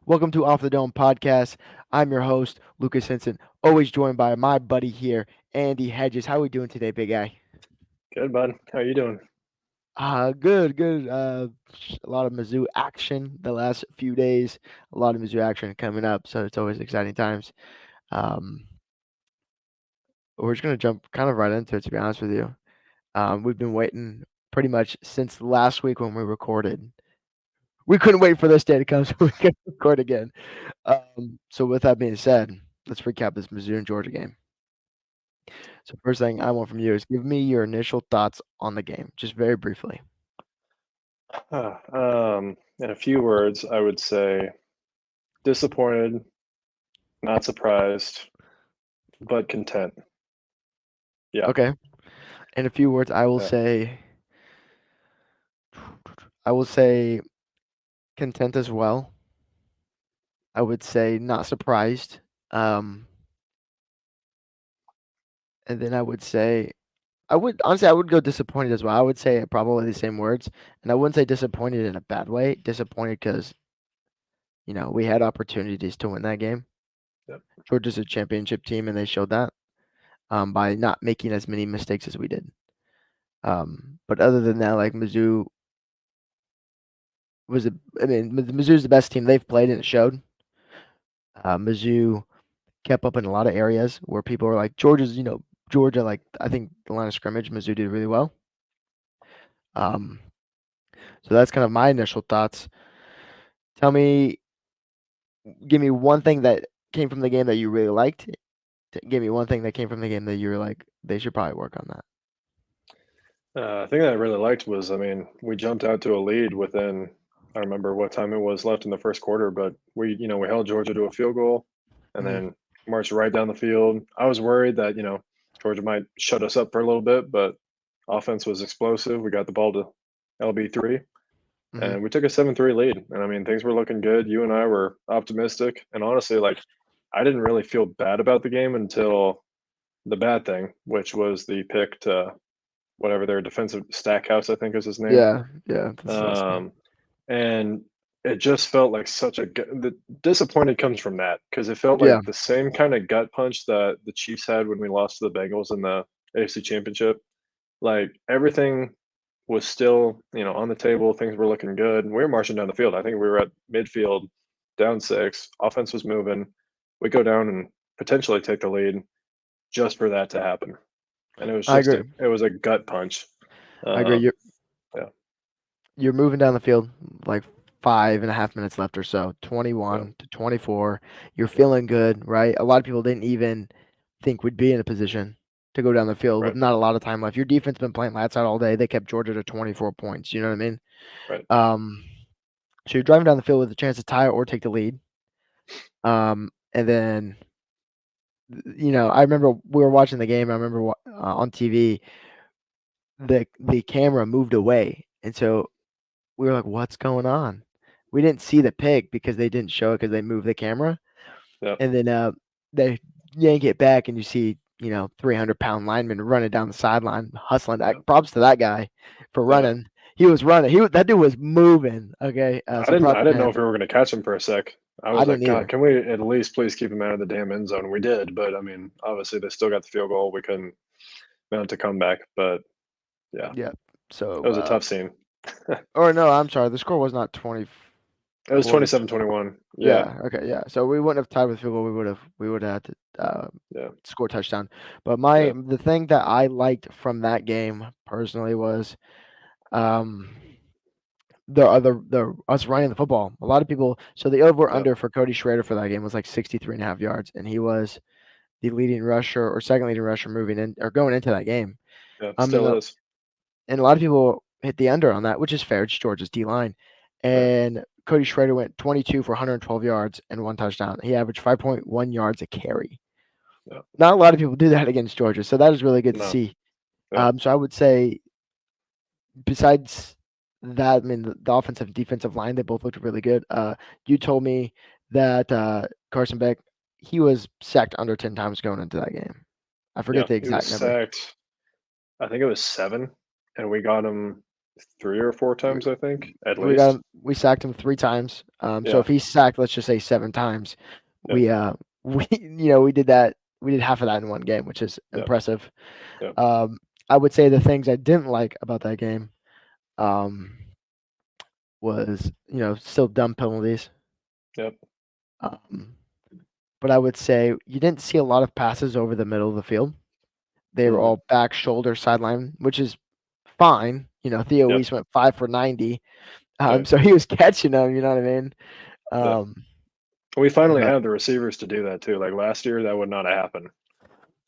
Welcome to Off the Dome podcast. I'm your host, Lukas Henson, always joined by my buddy here, Andy Hedges. How are we doing today, big guy? Good, bud. How you doing? Good. A lot of Mizzou action the last few days. A lot of Mizzou action coming up, so it's always exciting times. Um, we're just gonna jump kind of right into it, to be honest with you. We've been waiting pretty much since last week when we recorded. We couldn't wait for this day to come so we could record again. So with that being said, let's recap this Mizzou and Georgia game. So first thing I want from you is give me your initial thoughts on the game, just very briefly. In a few words, I would say disappointed, not surprised, but content. Yeah. Okay. In a few words, Yeah. I will say content as well. I would say not surprised. Um, and then I would go disappointed as well. I would say probably the same words, and I wouldn't say disappointed in a bad way. Disappointed because we had opportunities to win that game. Yep. Georgia's a championship team, and they showed that by not making as many mistakes as we did. But other than that, like Mizzou was a, I mean, Mizzou's the best team they've played, and it showed. Mizzou kept up in a lot of areas where people were like, Georgia, like I think the line of scrimmage, Mizzou did really well. Um, so that's kind of my initial thoughts. Tell me, give me one thing that came from the game that you really liked. Give me one thing that came from the game that you were like, they should probably work on that. Thing that I really liked was, we jumped out to a lead within, I remember what time it was left in the first quarter, but we held Georgia to a field goal and Mm-hmm. then marched right down the field. I was worried that, Georgia might shut us up for a little bit, but offense was explosive. We got the ball to LB3 Mm-hmm. and we took a 7-3 lead. And things were looking good. You and I were optimistic. And honestly, like, I didn't really feel bad about the game until the bad thing, which was the pick to whatever their defensive Stackhouse, I think is his name. Yeah, that's the last name. Um, and it just felt like the disappointed comes from that because it felt like Yeah, the same kind of gut punch that the Chiefs had when we lost to the Bengals in the AFC Championship. Like everything was still, on the table. Things were looking good. We were marching down the field. I think we were at midfield, down six. Offense was moving. We go down and potentially take the lead just for that to happen. And it was I just agree. it was a gut punch. I agree. Um, yeah, You're moving down the field like 5.5 minutes left or so, yeah, 21 to 24. You're yeah, feeling good, right? A lot of people didn't even think we'd be in a position to go down the field with right, not a lot of time left. Your defense been playing lights out all day. They kept Georgia to 24 points. You know what I mean? right. Um, so you're driving down the field with a chance to tie or take the lead. And then I remember we were watching the game. I remember on TV the camera moved away, and so we were like, "What's going on?" We didn't see the pick because they didn't show it because they moved the camera, Yeah, and then they yank it back, and you see 300-pound lineman running down the sideline, hustling. yeah, Props to that guy for yeah. running. He was running. That dude was moving. Okay, I so didn't props I to didn't know him. if we were going to catch him for a sec. I I was didn't like, God, either. can we at least please keep him out of the damn end zone? We did, but obviously they still got the field goal. We couldn't mount a comeback, but yeah, Yeah. it So, was a tough scene. or no, I'm sorry. The score was not It was 24 to 27-21. Yeah, Yeah. Okay. Yeah. So we wouldn't have tied with field goal. We would have had to yeah, score a touchdown. But yeah, the thing that I liked from that game personally was um the us running the football. A lot of people. So the over yeah, under for Cody Schrader for that game was like 63.5 yards, and he was the leading rusher or second leading rusher moving in or going into that game. yeah. And Still is. and a lot of people hit the under on that, which is fair. It's Georgia's D line, Right. and Cody Schrader went 22 for 112 yards and one touchdown. He averaged 5.1 yards a carry. Yeah. Not a lot of people do that against Georgia, so that is really good to No. see. Yeah. So I would say, besides that, I mean, the offensive and defensive line, they both looked really good. You told me that Carson Beck, he was sacked under 10 times going into that game. I forget Yeah. the He was exact number. sacked. I think it was seven, and we got him. 3 or 4 We, times, I think, at we got least. him. We sacked him 3 times. So Yeah, if he's sacked, let's just say 7 times. yep, We we did that. We did half of that in one game, which is yep, impressive. yep, Um, I would say the things I didn't like about that game um, was still dumb penalties. yep, Um, but I would say you didn't see a lot of passes over the middle of the field. They were mhm, all back, shoulder, sideline, which is fine. Theo yep, Weiss went 5 for 90, right, so he was catching them. You know what I mean? yep. Um, We finally but have the receivers to do that too. Like last year, that would not have happened.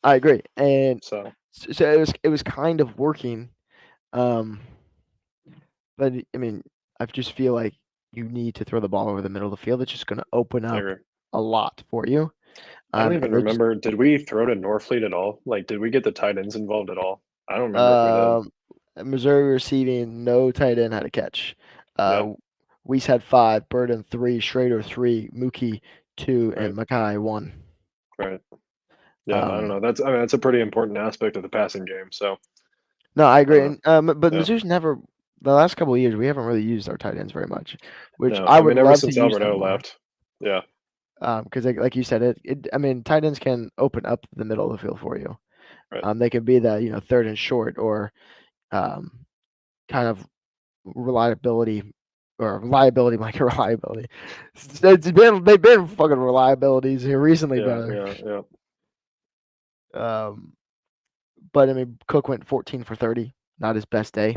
I agree, and So so it was kind of working. Um, but I mean, I just feel like you need to throw the ball over the middle of the field. It's just going to open I up agree. a lot for you. I don't even And they're just remember. Did we throw to Norfleet at all? Like, did we get the tight ends involved at all? I don't remember if we did. um, Missouri receiving, no tight end had a catch. Yeah, Weiss had 5, Burden 3, Schrader 3, Mookie 2, right, and Mackay 1. right. Yeah, I don't Um, know. I mean, that's a pretty important aspect of the passing game. So no, I I don't agree. know. And, but Yeah, Mizzou's never the last couple of years we haven't really used our tight ends very much, which no. I I would mean, ever love to since use them Alberto more. left. Yeah, Because like you said, I mean, tight ends can open up the middle of the field for you. right. They can be the third and short or um, kind of reliability or reliability like reliability. They've been fucking reliabilities here recently, Yeah, brother. yeah, yeah. Um, but I mean, Cook went 14 for 30, not his best day.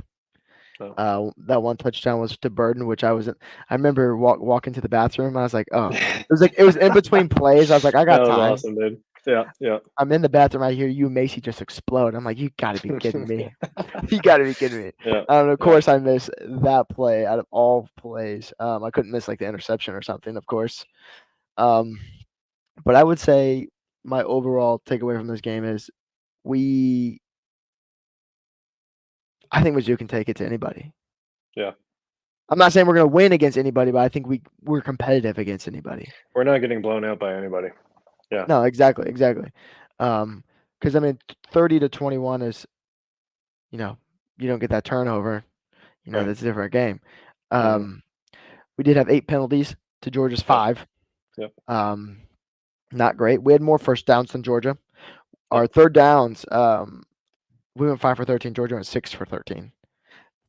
No. That one touchdown was to Burden, which I wasn't. I remember walking to the bathroom. I was like, oh, That it was in between plays. I was like, I got was time. awesome, dude. Yeah, yeah. I'm in the bathroom. I hear you and Macy just explode. I'm like, you got to be kidding me. You got to be kidding me. Yeah, Of yeah, course, I missed that play out of all plays. I couldn't miss like the interception or something, of course. Um, but I would say my overall takeaway from this game is we. I think Mizzou can take it to anybody. yeah. I'm not saying we're going to win against anybody, but I think we're competitive against anybody. We're not getting blown out by anybody. Yeah, No, exactly, exactly. Because I mean, 30-21 is you don't get that turnover. right. That's a different game. Hmm. Um, we did have 8 penalties to Georgia's Yep, 5. yep, Um, not great. We had more first downs than Georgia. yep. Our third downs, we went 5 for 13. Georgia went 6 for 13.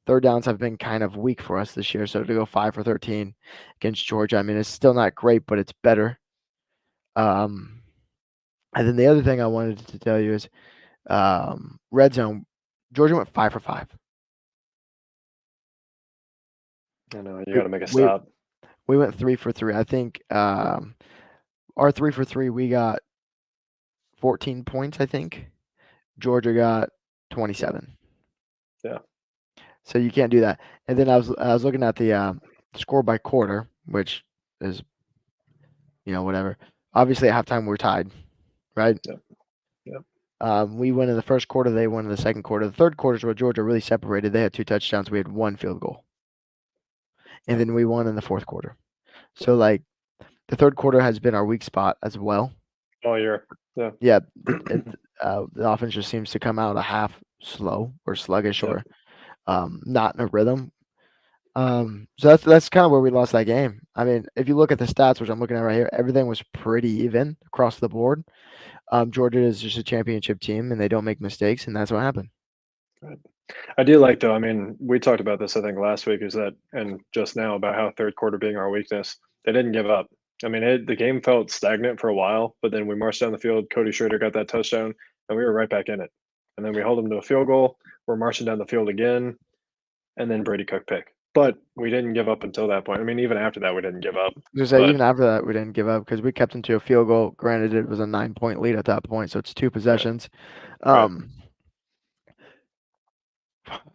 Third downs have been kind of weak for us this year. So to go 5 for 13 against Georgia, I mean, it's still not great, but it's better. Um, and then the other thing I wanted to tell you is red zone. Georgia went 5 for 5. I know you We got to make a we, stop. we went 3 for 3. I think our 3 for 3, we got 14 points, I think. Georgia got Yeah, 27. yeah, So you can't do that. And then I was looking at the score by quarter, which is whatever. Obviously at halftime we're tied, right? yeah, yeah, We won in the first quarter. They won in the second quarter. The third quarter is where Georgia really separated. They had 2 touchdowns. We had 1 field goal, and yeah, then we won in the fourth quarter. yeah. So like the third quarter has been our weak spot as well. All year. Yeah, Yeah, the offense just seems to come out a half slow or sluggish yep, or not in a rhythm. So that's kind of where we lost that game. I mean, if you look at the stats, which I'm looking at right here, everything was pretty even across the board. Georgia is just a championship team, and they don't make mistakes, and that's what happened. right. I do like though. I mean, we talked about this I think last week. Is that and just now about how third quarter being our weakness. They didn't give up. I mean, the game felt stagnant for a while, but then we marched down the field. Cody Schrader got that touchdown, and we were right back in it. And then we held them to a field goal. We're marching down the field again, and then Brady Cook pick. But we didn't give up until that point. I mean, even after that, we didn't give up. Just say But even after that, we didn't give up because we kept them to a field goal. Granted, it was a 9-point lead at that point, so it's 2 right, possessions. right. Um,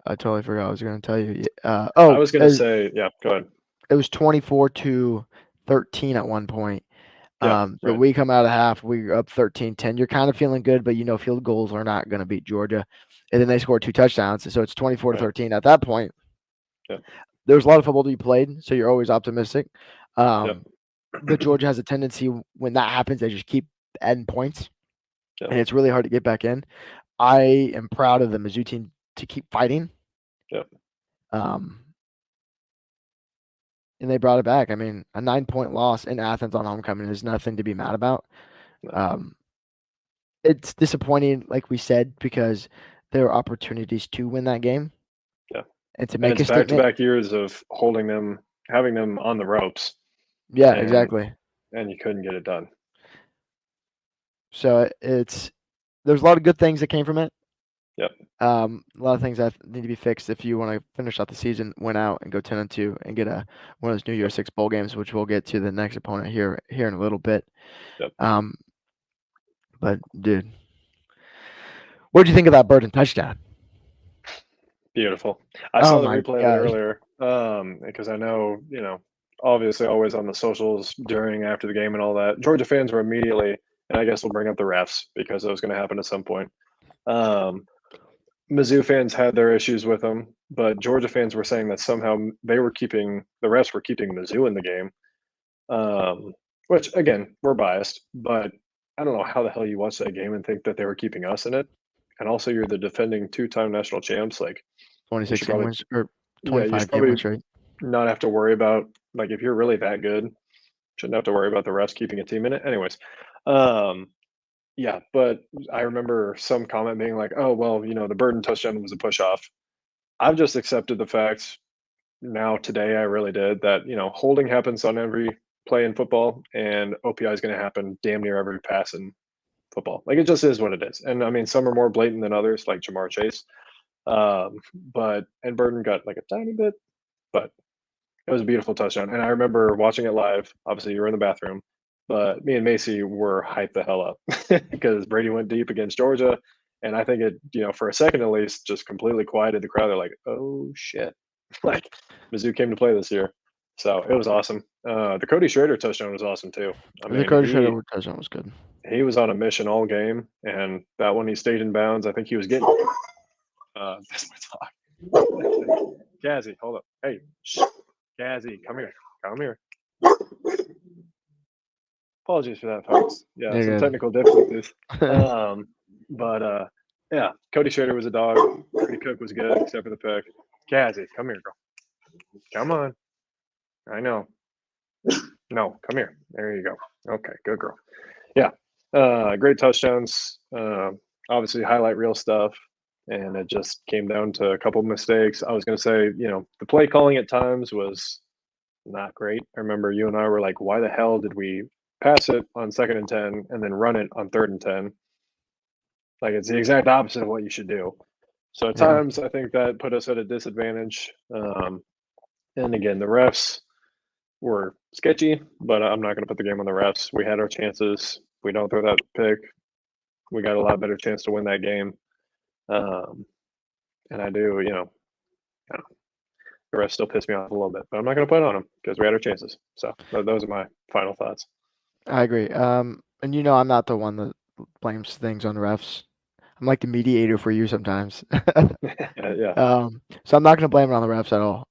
I totally forgot what I was going to tell you. I was gonna say, yeah. Go ahead. It was 24-13 at one point. Yeah, So right, we come out of half, we're up 13-10. You're kind of feeling good, but field goals are not going to beat Georgia. And then they scored 2 touchdowns, so it's 24 to right. 13. At that point, Yep, there was a lot of football to be played, so you're always optimistic. yep, But Georgia has a tendency when that happens, they just keep adding points, yep, and it's really hard to get back in. I am proud of the Mizzou team to keep fighting. yep. Um, and they brought it back. I mean, a 9-point loss in Athens on homecoming is nothing to be mad about. No. Um, it's disappointing, like we said, because there were opportunities to win that game Yeah. and to And make it's a statement. back-to-back years of holding them, having them on the ropes, Yeah, and exactly. you couldn't get it done. So there's a lot of good things that came from it. Yep. A lot of things that need to be fixed if you want to finish out the season, win out, and go 10-2, and get one of those New Yep. Year's Six bowl games, which we'll get to the next opponent here in a little bit. Yep. But dude, what did you think of that Burton touchdown? Beautiful. I Oh saw the my replay of it gosh. earlier, because I know, obviously always on the socials during, after the game and all that. Georgia fans were immediately, and I guess we'll bring up the refs because it was going to happen at some point. Um, Mizzou fans had their issues with them, but Georgia fans were saying that somehow the refs were keeping Mizzou in the game. Which again, we're biased, but I don't know how the hell you watch that game and think that they were keeping us in it. And also, you're the defending two-time national champs. Like, you should 2016 probably, wins or yeah, you should 25 game probably win streak. not have to worry about, like, if you're really that good, shouldn't have to worry about the refs keeping a team in it. Anyways, um, yeah, but I remember some comment being like, "Oh, well, the Burden touchdown was a push off." I've just accepted the fact now today, I really did, that holding happens on every play in football, and OPI is going to happen damn near every pass in football. Like, it just is what it is. And I mean, some are more blatant than others, like Jamar Chase. But and Burden got like a tiny bit, but it was a beautiful touchdown. And I remember watching it live. Obviously, you were in the bathroom, but me and Macy were hyped the hell up because Brady went deep against Georgia. And I think it, for a second at least, just completely quieted the crowd. They're like, "Oh shit!" Like, Mizzou came to play this year, so it was awesome. The Cody Schrader touchdown was awesome too. I The mean, Dakota Shredder touchdown was good. he was on a mission all game, and that one he stayed in bounds. I think he was getting. That's my dog. Kazzy, hold up. Hey, shh. Kazzy, come here. Come here. Apologies for that, folks. Yeah, some You're good. technical difficulties. But yeah, Cody Schrader was a dog. Cody Cook was good, except for the pick. Kazzy, come here, girl. Come on. I know. No, come here. There you go. Okay, good girl. Yeah, great touchdowns. Obviously, highlight real stuff, and it just came down to a couple of mistakes. I was going to say, the play calling at times was not great. I remember you and I were like, "Why the hell did we pass it on 2nd and 10 and then run it on 3rd and 10?" Like, it's the exact opposite of what you should do. So at Yeah. times, I think that put us at a disadvantage. And again, the refs were sketchy, but I'm not going to put the game on the refs. We had our chances. We don't throw that pick. We got a lot better chance to win that game. And I do, I don't know. The refs still piss me off a little bit, but I'm not going to put it on them because we had our chances. So those are my final thoughts. I agree. And I'm not the one that blames things on refs. I'm like the mediator for you sometimes. Yeah, So I'm not going to blame it on the refs at all.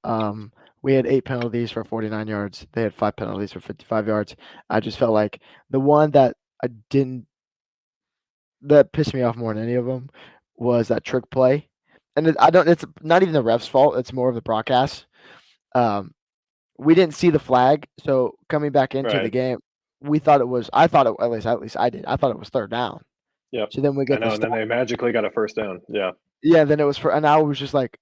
We had 8 penalties for 49 yards. They had 5 penalties for 55 yards. I just felt like the one that I didn't that pissed me off more than any of them was that trick play. And it's not even the ref's fault. It's more of the broadcast. Um, we didn't see the flag, so coming back into the right. game, we thought it was. I thought it at least I did. I thought it was 3rd down. Yep. So then we I get the know. And then stop. they magically got a first down. Yeah. Yeah, then it was and I was just like,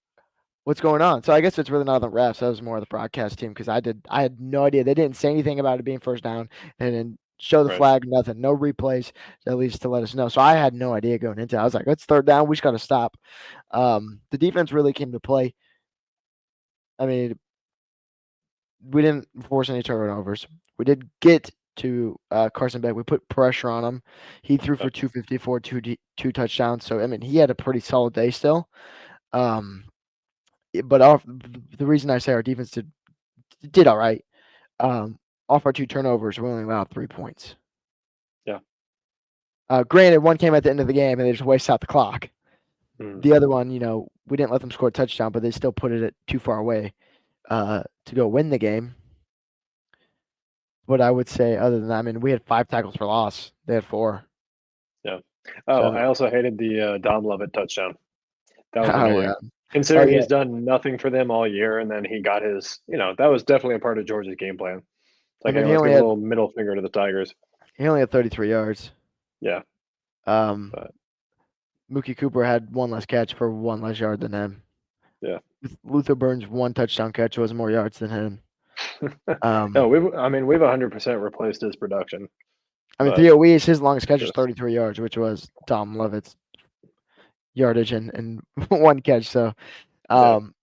"What's going on?" So I guess it's really not the refs. That was more the broadcast team because I had no idea. They didn't say anything about it being first down, and then show the Right. flag, nothing, no replays at least to let us know. So I had no idea going into it. I was like, "It's 3rd down. We just got to stop." The defense really came to play. I mean, we didn't force any turnovers. We did get to Carson Beck. We put pressure on him. He threw for Yep. 254, two touchdowns. So I mean, he had a pretty solid day still. Um, but the reason I say our defense did all right. Off our 2 turnovers, we only allowed 3 points. Yeah. Granted, one came at the end of the game and they just wasted out the clock. Mm. The other one, we didn't let them score a touchdown, but they still put it at too far away to go win the game. But I would say, other than that, I mean, we had 5 tackles for loss. They had 4. Yeah. Oh, So, I also hated the Dom Lovett touchdown. That was oh yeah, annoying. Considering yeah, he's done nothing for them all year, and then he got his, that was definitely a part of Georgia's game plan. It's I like, mean hey, let's give a little middle finger to the Tigers. he only had 33 yards. Yeah, Um, but Mookie Cooper had one less catch for one less yard than him. yeah. Luther Burns' one touchdown catch was more yards than him. No, Um, we've 100% replaced his production, I mean, but Theo Weiss, his longest catch was just 33 yards, which was Tom Lovett's yardage and one catch. So yeah, Um,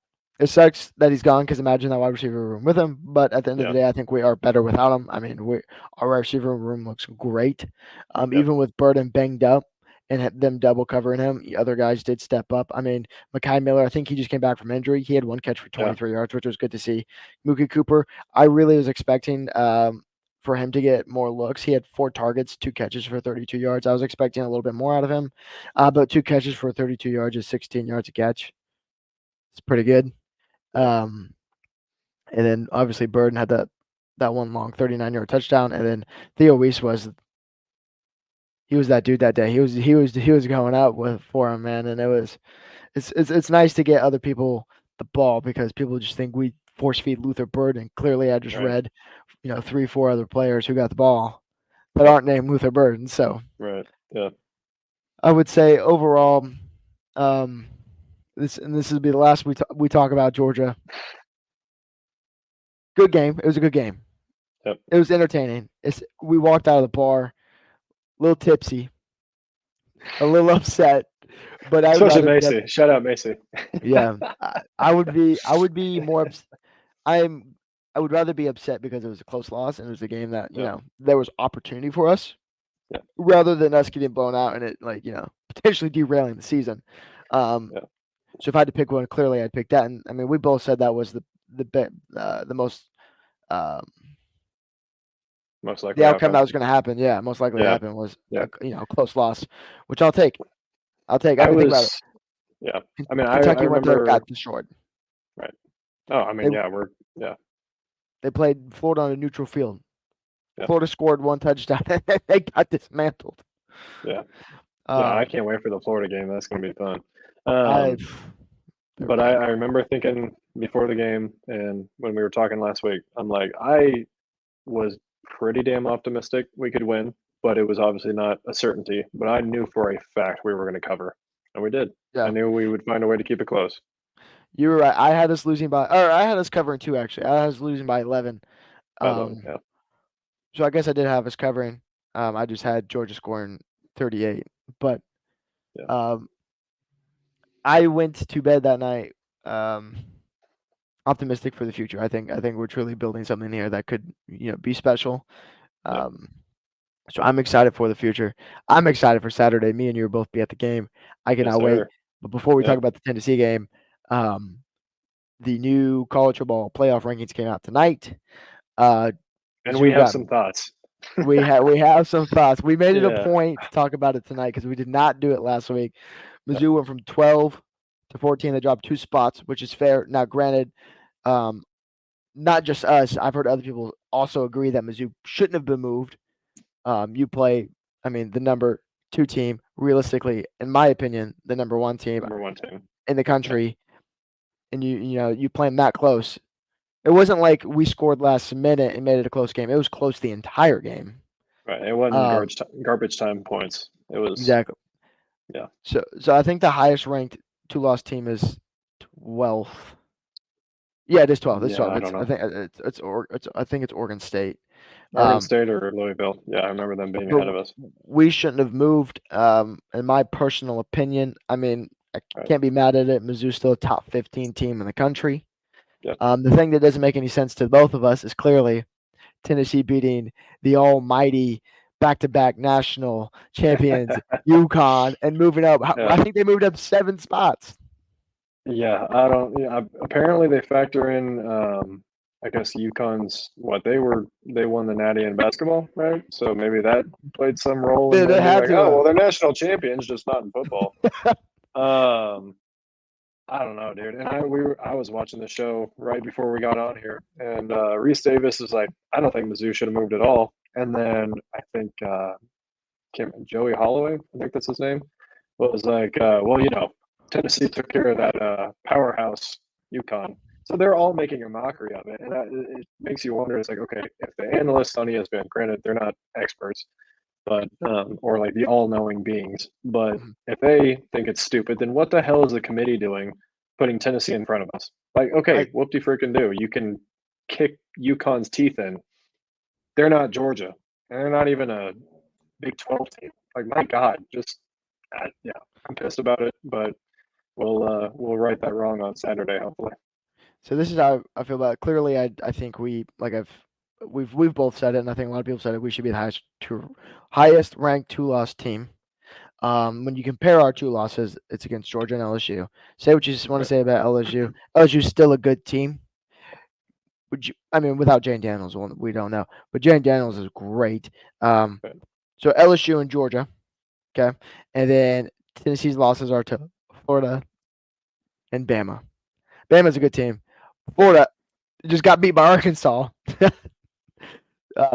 it sucks that he's gone because imagine that wide receiver room with him. But at the end of yeah, the day, I think we are better without him. I mean, our wide receiver room looks great. yep, Even with Burden banged up and them double covering him, the other guys did step up. I mean, Mekhi Miller, I think he just came back from injury. He had one catch for yeah, 23 yards, which was good to see. Mookie Cooper, I really was expecting for him to get more looks. He had 4 targets, 2 catches for 32 yards. I was expecting a little bit more out of him, but 2 catches for 32 yards is 16 yards a catch. It's pretty good. yeah. Um, and then obviously Burden had that one long 39-yard touchdown, and then Theo Weiss was that dude that day. He was going out for him, man, and it's nice to get other people the ball because people just think we force feed Luther Burden. Clearly, I just Right, read 3-4 other players who got the ball that aren't named Luther Burden. So right, yeah, I would say overall, um, this will be the last we talk about Georgia. Good game. It was a good game. yep. It was entertaining. We walked out of the bar a little tipsy, a little upset, but I'd Especially rather be up. Macy. Shout out Macy. Yeah, I would be more. I'm. I would rather be upset because it was a close loss and it was a game that Yep, there was opportunity for us, yep, rather than us getting blown out and it potentially derailing the season. Um, yep. so if I had to pick one, clearly I'd pick that. And I mean, we both said that was the most um, Most the likely outcome that outcome. was going to happen. Yeah, most likely Yeah, happen was yeah. a close loss, which I'll take. I I mean, think about it. was, yeah. I mean, I Kentucky went there, remember, got destroyed. right. Oh, I They mean, yeah, yeah, they played Florida on a neutral field. yeah, Florida scored one touchdown, and they got dismantled. yeah. Yeah, I Um, can't wait for the Florida game. That's going to be fun. I Um, they're but bad. I remember thinking before the game and when we were talking last week, I'm like, I was pretty damn optimistic we could win, but it was obviously not a certainty. But I knew for a fact we were going to cover, and we did. I Yeah, knew we would find a way to keep it close. you were right. I had us losing or I had us covering 2 actually. I had us losing by 11. By 11, Um, yeah, so I guess I did have us covering. I just had Georgia scoring 38, but yeah, um, I went to bed that night. Um, Optimistic for the future. I think we're truly building something here that could be special. yeah. Um, so I'm excited for the future. I'm excited for Saturday. Me and you will both be at the game. I Yes, cannot wait. sir. But before we Yeah, talk about the Tennessee game, um, the new college football playoff rankings came out tonight. Uh, and we Mizzou have got some thoughts. we have some thoughts. We made it a Yeah, point to talk about it tonight because we did not do it last week. Mizzou went from 12 to 14. They dropped 2 spots, which is fair. Now, granted, um, not just us. I've heard other people also agree that Mizzou shouldn't have been moved. You play, I mean, the number 2 team, realistically, in my opinion, the number 1 team number one team. in the Yeah, country, and you play them that close. It wasn't like we scored last minute and made it a close game. It was close the entire game. right. It wasn't Um, garbage time points. It was, exactly. yeah, So I think the highest ranked 2-loss team is 12th. Yeah, it is 12th. It's yeah. 12th. I don't know. I think it's Oregon State. Oregon Um, State or Louisville. Yeah, I remember them being but ahead of us. we shouldn't have moved. In my personal opinion, I mean, I Right. can't be mad at it. Mizzou's still a top 15 team in the country. Yeah. The thing that doesn't make any sense to both of us is clearly Tennessee beating the almighty back-to-back national champions UConn and moving up. Yeah. I think they moved up 7 spots. Yeah. I don't. Yeah. Apparently, they factor in. I guess UConn's what they won the Natty in basketball, right? So maybe that played some role in They them being had like, to oh, well, have. they're national champions, just not in football. Um, I don't know, dude. And I was watching the show right before we got on here, and Reese Davis is like, I don't think Mizzou should have moved at all. And then I think Joey Holloway, I think that's his name, was like, well, Tennessee took care of that powerhouse UConn. So they're all making a mockery of it, and it makes you wonder. It's like, okay, if the analysts on ESPN, granted they're not experts, but or like the all-knowing beings, but Mhm. if they think it's stupid, then what the hell is the committee doing, putting Tennessee in front of us? Like, okay, I whoop de freaking do. You can kick UConn's teeth in. They're not Georgia, and they're not even a Big 12 team. Like, my God, just yeah, I'm pissed about it, but we'll right that wrong on Saturday, hopefully. So this is how I feel about it. Clearly, I think we've both said it, and I think a lot of people said it. We should be the highest ranked 2-loss team. When you compare our 2 losses, it's against Georgia and LSU. Say what you just want to Right. say about LSU. LSU's still a good team. I mean, without Jane Daniels, we don't know, but Jane Daniels is great. Um, Right. so LSU and Georgia, okay, and then Tennessee's losses are to Florida and Bama. Bama's a good team. Florida just got beat by Arkansas,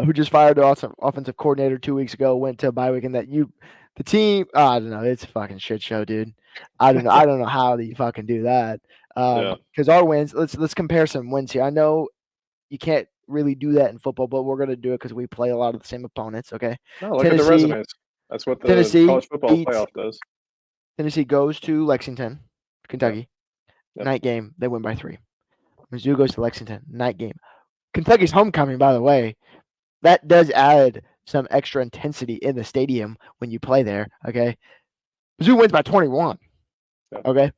who just fired their offensive coordinator 2 weeks ago. Went to a bye week, and the team. I don't know. It's a fucking shit show, dude. I don't know. I don't know how you fucking do that. Yeah. Because our wins. Let's compare some wins here. I know you can't really do that in football, but we're gonna do it because we play a lot of the same opponents. Okay, No, look at the Tennessee. resumes. That's what the Tennessee college football beats. playoff does. Tennessee goes to Lexington, Yep. Kentucky. Yep. Night game. They win by 3. Mizzou goes to Lexington. Night game. Kentucky's homecoming, by the way. That does add some extra intensity in the stadium when you play there. Okay, Mizzou wins by 21. Yep. Okay,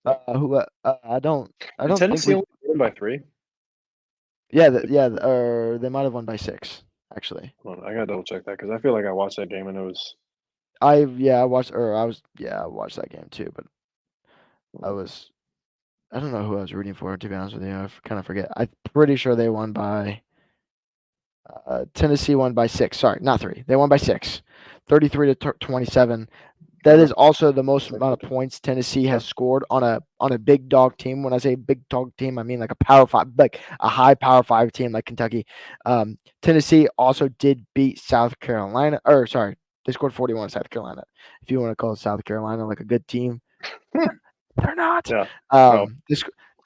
Yep. I don't Did think Tennessee we. only win by 3? Or they might have won by 6 actually. Hold on, I gotta double check that because I feel like I watched that game and it was. I watched or I watched that game too, but I Well, was I don't know who I was rooting for, to be honest with you. I kind of forget. I'm pretty sure they won by Tennessee won by 6. Sorry, not 3. They won by 6. 33 to 27. That okay. is also the most Six, amount of okay. points Tennessee Yeah. has scored on a big dog team. When I say big dog team, I mean like a power 5, like a high power 5 team like Kentucky. Tennessee also did beat South Carolina, or sorry, they scored 41 in South Carolina. If you want to call South Carolina like a good team, they're not. Yeah. No.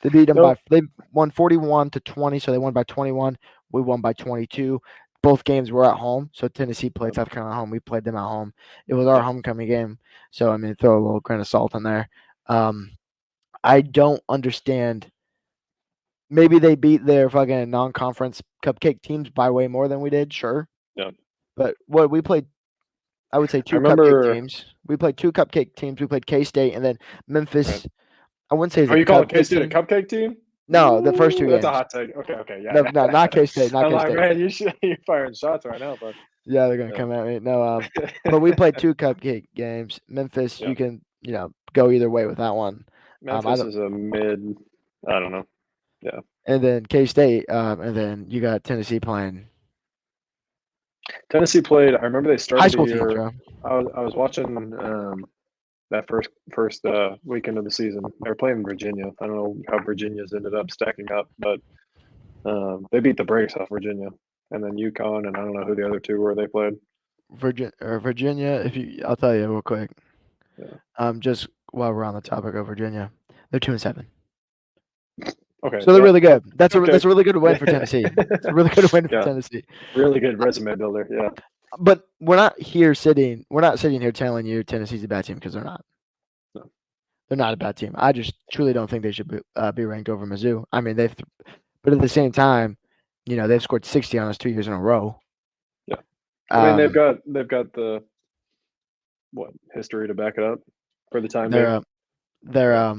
They beat them Nope. they won 41 to 20, so they won by 21. We won by 22. Both games were at home, so Tennessee played Yep. South Carolina at home. We played them at home. It was our Yep. homecoming game, so I mean, throw a little grain of salt in there. Um, I don't understand. Maybe they beat their fucking non-conference cupcake teams by way more than we did, sure. Yeah. But what we played, I would say I 2 cupcake remember. teams. We played 2 cupcake teams. We played K-State and then Right. Memphis. I wouldn't say it's Are a you calling K cupcake State a team. cupcake team? No, the first 2 Ooh, that's a games. hot take. Okay. Okay. Yeah. No, no, Yeah. not K State, not I'm K like, State. man, you're firing shots right now, but Yeah, they're gonna yeah. come at me. No, but we played 2 cupcake games. Memphis, Yeah. you can go either way with that one. I Memphis don't. is a mid. I don't know. Yeah. And then K State, and then you got Tennessee playing Tennessee played. I remember they high started the school teams, year. bro. I was watching that first weekend of the season. They were playing Virginia. I don't know how Virginia's ended up stacking up, but they beat the brakes off Virginia, and then UConn, and I don't know who the other two were they played. Virginia. I'll tell you real quick. Yeah. Just while we're on the topic of Virginia, they're 2-7. Okay. So they're Yeah. really good. That's Okay. a really good win for Tennessee. It's a really good win for Yeah. Tennessee. Really good resume builder. Yeah. But we're not sitting here telling you Tennessee's a bad team because they're not. No. They're not a bad team. I just truly don't think they should be ranked over Mizzou. I mean, but at the same time, they've scored 60 on us 2 years in a row. Yeah. I mean, they've Um, got the history to back it up for the time their being. uh, their Yeah.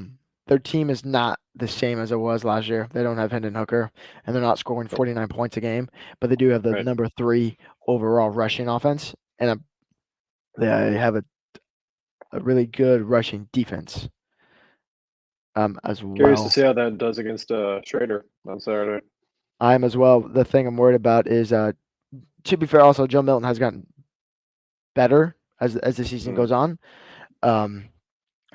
their team is not the same as it was last year. They don't have Hendon Hooker, and they're not scoring 49 points a game, but they do have the Right. number 3 overall rushing offense, and they have a really good rushing defense. As Curious to well. see how that does against Schrader on Saturday. I'm as well. The thing I'm worried about is, to be fair, also Joe Milton has gotten better as the season Mm. goes on.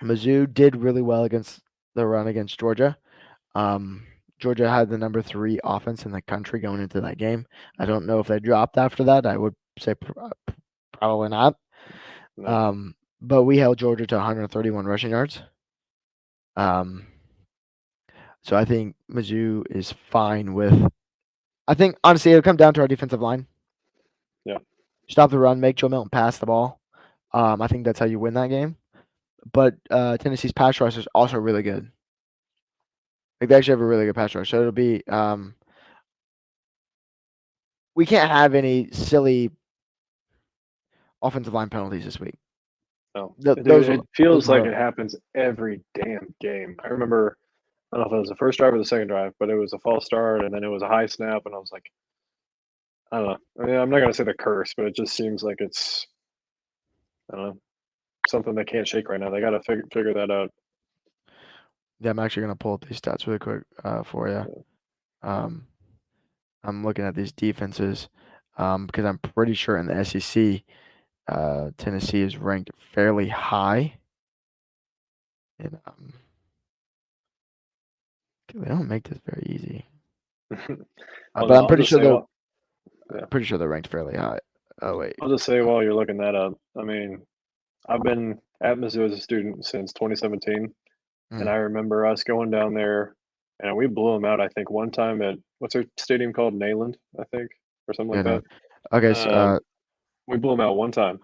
Mizzou did really well against the run against Georgia. Georgia had the number 3 offense in the country going into that game. I don't know if they dropped after that. I would say probably not. No. But we held Georgia to 131 rushing yards. So I think Mizzou is fine with. I think honestly it'll come down to our defensive line. Yeah. Stop the run, make Joe Milton pass the ball. I think that's how you win that game. But Tennessee's pass rush is also really good. Like they actually have a really good pass rush. So it'll be we can't have any silly offensive line penalties this week. No, dude, Those it feels like were it happens every damn game. I remember, I don't know if it was the first drive or the second drive, but it was a false start and then it was a high snap, and I was like, I don't know. I mean, I'm not gonna say the curse, but it just seems like it's, I don't know, something they can't shake right now. They got to figure that out. Yeah, I'm actually gonna pull up these stats really quick for you. Um, I'm looking at these defenses because I'm pretty sure in the SEC, Tennessee is ranked fairly high. And they don't make this very easy. But I'm I'll pretty just sure say, well, yeah, they're ranked fairly high. Oh wait, I'll just say while you're looking that up. I mean, I've been at Mizzou as a student since 2017, and I remember us going down there, and we blew them out. I think one time at what's their stadium called, Nayland, I think, or something yeah, like no. that. Okay, so We blew them out one time,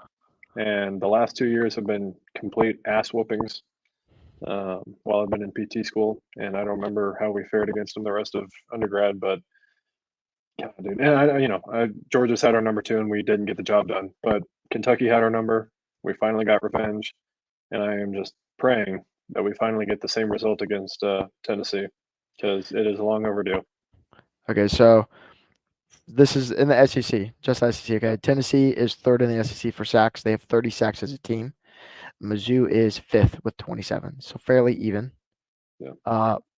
and the last 2 years have been complete ass whoopings. While I've been in PT school, and I don't remember how we fared against them the rest of undergrad, but yeah, dude. And Georgia's had our number two, and we didn't get the job done. But Kentucky had our number. We finally got revenge, and I am just praying that we finally get the same result against Tennessee, because it is long overdue. okay, so this is in the SEC, just the SEC. Okay, Yeah, Tennessee is third in the SEC for sacks. They have 30 sacks as a team. Mizzou is fifth with 27, so fairly even. yeah,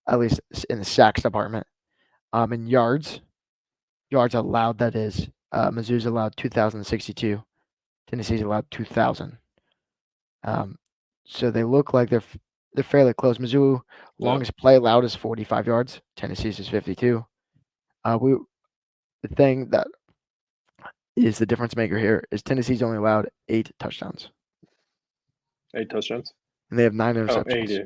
At least in the sacks department. In yards allowed, that is, Mizzou's allowed 2,062. Tennessee's allowed 2,000. Um, so they look like they're fairly close. Mizzou yeah. longest play allowed is 45 yards. Tennessee's is 52. We The thing that is the difference maker here is Tennessee's only allowed 8 touchdowns, 8 touchdowns. and they have 9 Oh, interceptions. 80.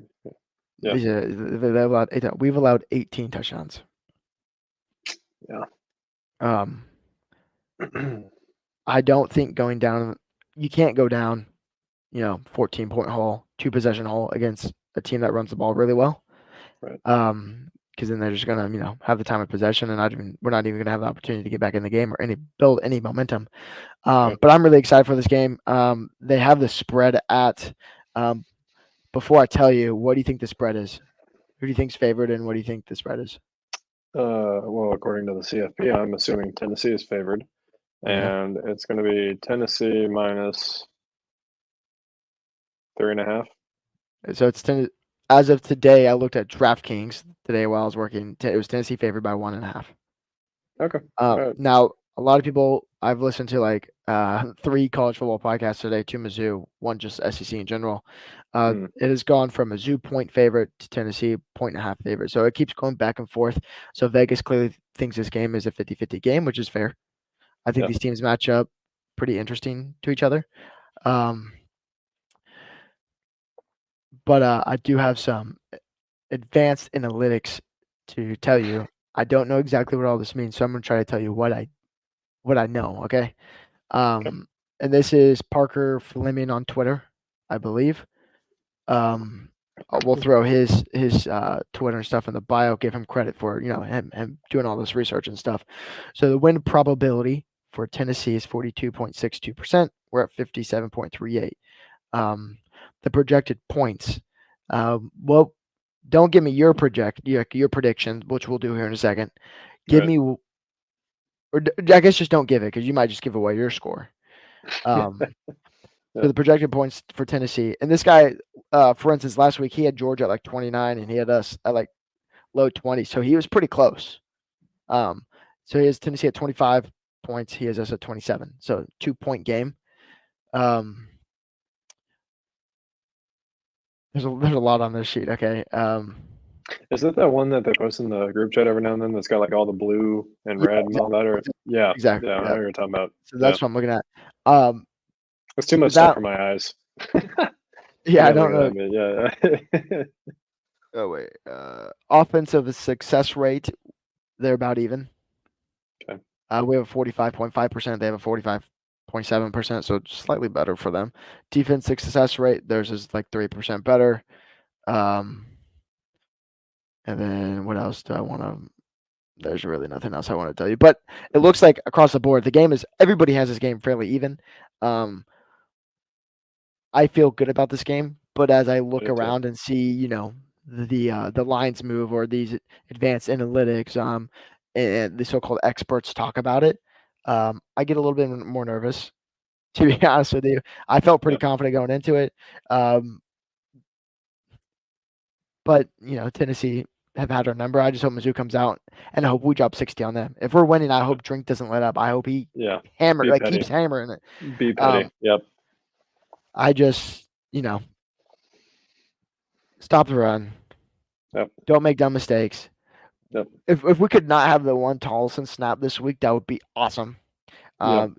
Yeah, They allowed 8. We've allowed 18 touchdowns. yeah. Um, I don't think going down. You can't go down, 14-point hole, 2-possession hole against a team that runs the ball really well. Right. Because then they're just gonna, have the time of possession, and we're not even gonna have the opportunity to get back in the game or build any momentum. Right. But I'm really excited for this game. They have the spread at. Before I tell you, what do you think the spread is? Who do you think's favored, and what do you think the spread is? Well, according to the CFP, I'm assuming Tennessee is favored, Okay. and it's going to be Tennessee minus 3.5. So it's as of today. I looked at DraftKings today while I was working. It was Tennessee favored by 1.5. Okay. All right. Now a lot of people I've listened to, like 3 college football podcasts today, 2 Mizzou, 1 just SEC in general. It has gone from Mizzou point favorite to Tennessee 1.5 favorite. So it keeps going back and forth. So Vegas clearly thinks this game is a 50-50 game, which is fair. I think Yeah. these teams match up pretty interesting to each other. But I do have some advanced analytics to tell you. I don't know exactly what all this means, so I'm going to try to tell you what I know, okay? Okay. And this is Parker Fleming on Twitter, I believe. We'll throw his Twitter and stuff in the bio. Give him credit for him doing all this research and stuff. So the win probability for Tennessee is 42.62%. We're at 57.38. The projected points. Well, don't give me your prediction, which we'll do here in a second. Give Right. me, or I guess just don't give it, because you might just give away your score. So the projected points for Tennessee, and this guy, for instance, last week he had Georgia at like 29, and he had us at like low 20, so he was pretty close. So he has Tennessee at 25 points. He has us at 27, so 2-point game. There's a lot on this sheet. Okay. Is that one that they post in the group chat every now and then that's got like all the blue and Yeah, red and all that? Or yeah, exactly. yeah, I know Yeah. what you're talking about. So Yeah, that's what I'm looking at. Um, it's too much stuff that for my eyes. Yeah, I I gotta look don't at know. that bit. Yeah. Oh wait, offensive success rate, they're about even. Okay. We have a 45.5%. They have a 45.7%, so slightly better for them. Defense success rate, theirs is like 3% better. Um, and then what else do I want to? There's really nothing else I want to tell you. But it looks like across the board, the game is everybody has this game fairly even. I feel good about this game, but as I look Me too. around and see, the lines move or these advanced analytics, and the so-called experts talk about it, I get a little bit more nervous. To be honest with you, I felt pretty Yeah. confident going into it, um, but Tennessee have had our number. I just hope Mizzou comes out, and I hope we drop 60 on them. If we're winning, I hope Drink doesn't let up. I hope he Yeah. Be keeps petty. hammering it. Be petty. Um, Yep. I just stop the run. Yep. Don't make dumb mistakes. Yep. If we could not have the one Tollison snap this week, that would be awesome. Yep.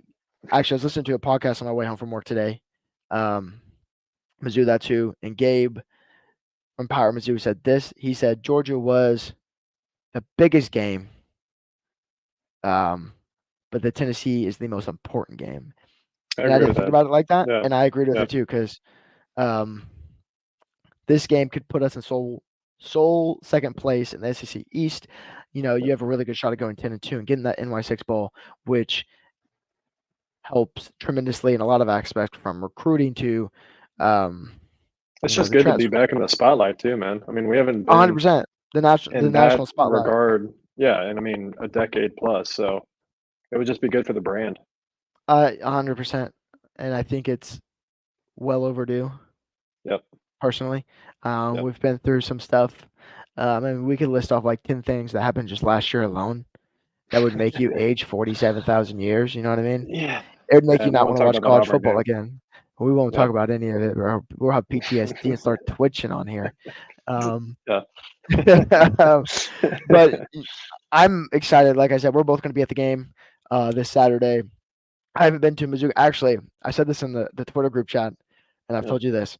Actually, I was listening to a podcast on my way home from work today. Mizzou, that's who, and Gabe from Power Mizzou said this. He said Georgia was the biggest game, but the Tennessee is the most important game. I And I agree didn't with think that. about it like that, Yeah. and I agreed with Yeah. it too because this game could put us in sole second place in the SEC East. You have a really good shot at going 10-2 and getting that NY6 bowl, which helps tremendously in a lot of aspects from recruiting to, It's just the good to be transfer. back in the spotlight too, man. I mean, we haven't been 100%. The in that national spotlight. regard, yeah, and I mean a decade plus. So it would just be good for the brand. 100%. And I think it's well overdue, Yep. personally. Yep. We've been through some stuff. I mean, we could list off like 10 things that happened just last year alone that would make you age 47,000 years. You know what I mean? Yeah. It would make Yeah. you No not one want to talking watch about college Auburn football game. again. We won't talk Yep. about any of it. We'll have PTSD and start twitching on here. Um, Yeah. but I'm excited. Like I said, we're both going to be at the game this Saturday. I haven't been to Mizzou. Actually, I said this in the Twitter group chat, and I've Yeah. told you this.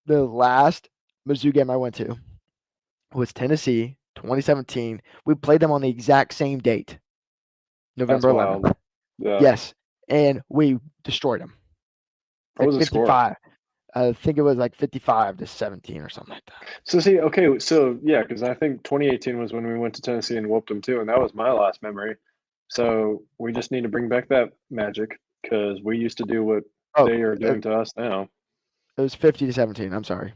The last Mizzou game I went to was Tennessee, 2017. We played them on the exact same date, That's November wild. 11th. Yeah. Yes, and we destroyed them. What Like was the score? 55. I think it was like 55-17 or something like that. So see, okay, so yeah, because I think 2018 was when we went to Tennessee and whooped them too, and that was my last memory. So we just need to bring back that magic because we used to do what Oh, they are it, doing to us now. it was 50-17. I'm sorry.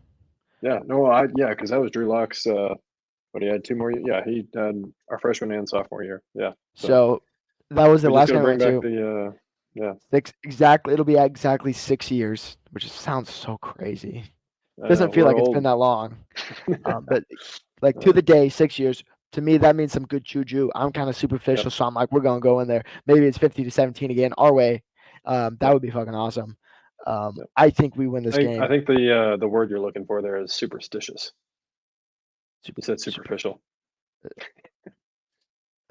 Yeah, no, yeah, because that was Drew Locke's. But he had 2 more. Yeah, he had our freshman and sophomore year. Yeah, so So that was the we just last got to game I bring went back to. the. Yeah, It'll be exactly 6 years, which sounds so crazy. I know Doesn't feel we're like it's been old. that long. But like to the day, 6 years. To me, that means some good juju. I'm kind of Yep, superficial, so I'm like, we're gonna go in there. Maybe it's 50-17 again, our way. That yep, would be fucking awesome. yep. I think we win this I game. think the word you're looking for there is superstitious. You Super, said super. superficial.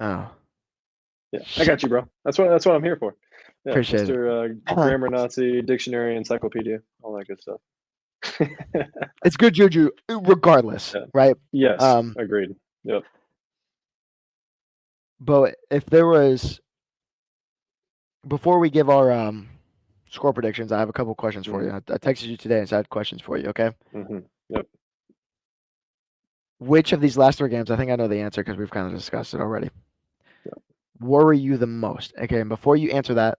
Oh, Yeah, I got you, bro. That's what I'm here for. Yeah, appreciate it. Mr. Grammar Nazi, dictionary, encyclopedia, all that good stuff. It's good juju, regardless, Yeah. right? Yes, Um, agreed. Yep. but if there was before we give our score predictions, I have a couple questions for Hmm. you. I texted you today and said I had questions for you. Okay. Hmm. Yep. Which of these last three games? I think I know the answer because we've kind of discussed it already. Yep. Worry you the most? Okay. And before you answer that,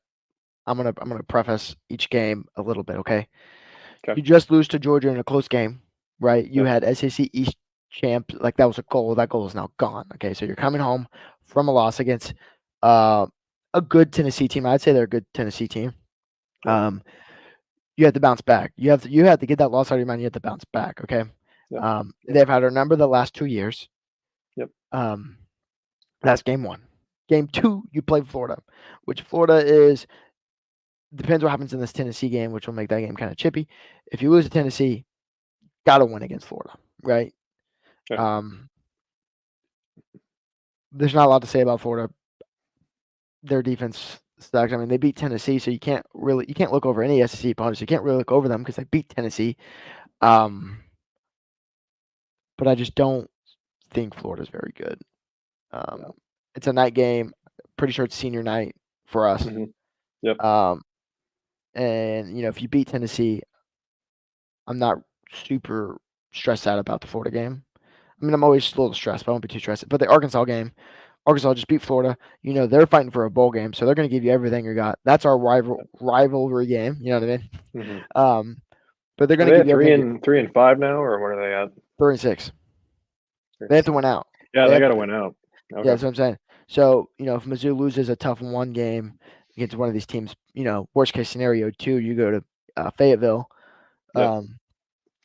I'm gonna preface each game a little bit. Okay. Okay. You just lose to Georgia in a close game, right? You Yep. had SEC East champ. Like that was a goal. That goal is now gone. Okay. So you're coming home from a loss against uh, a good Tennessee team. I'd say they're a good Tennessee team. Yep. You have to bounce back. You have to get that loss out of your mind. You have to bounce back. Okay. Yep. They've had our number the last 2 years. Yep. That's game one. Game two, you play Florida, which Florida is depends what happens in this Tennessee game, which will make that game kind of chippy. If you lose to Tennessee, gotta win against Florida, right? Okay. There's not a lot to say about Florida. Their defense sucks. I mean, they beat Tennessee, so you can't look over any SEC opponents. You can't really look over them because they beat Tennessee. But but I just don't think Florida's very good. Yeah. It's a night game. Pretty sure it's senior night for us. Yep. And if you beat Tennessee, I'm not super stressed out about the Florida game. I mean, I'm always a little stressed, but I won't be too stressed. But the Arkansas game, Arkansas just beat Florida. They're fighting for a bowl game, so they're going to give you everything you got. That's our rivalry game. You know what I mean? But they're Are going to they give at you everything. 3-5 now, or what are they at? 3-6. 3 They and have to 6. win out. Yeah, They they have got to to, win out. yeah, Okay. that's what I'm saying. So if Mizzou loses a tough one game against one of these teams, worst case scenario 2, you go to Fayetteville. Yep.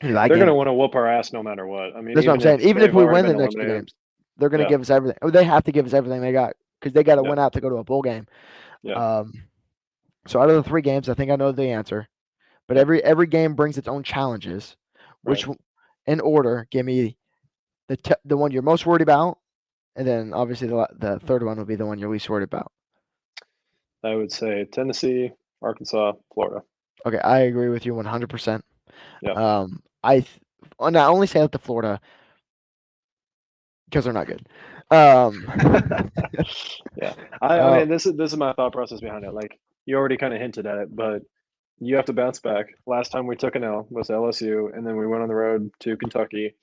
That They're game. going to want to whoop our ass no matter what. I mean, That's what I'm even if saying. Even if they've we already win been the next 2 eliminated. games, they're going to give us everything. They have to give us everything they got because they got to win out to go to a bowl game. Yeah. So out of the 3 games, I think I know the answer. But Yep. every game brings its own challenges. Which, in order, give me the one you're most worried about, and then obviously the third one will be the one you're least worried about. I would say Tennessee, Arkansas, Florida. Okay, I agree with you 100%. Yeah. I only say that to Florida because they're not good. Yeah. I mean, this is my thought process behind it. Like, you already kind of hinted at it, but you have to bounce back. Last time we took an L was LSU, and then we went on the road to Kentucky,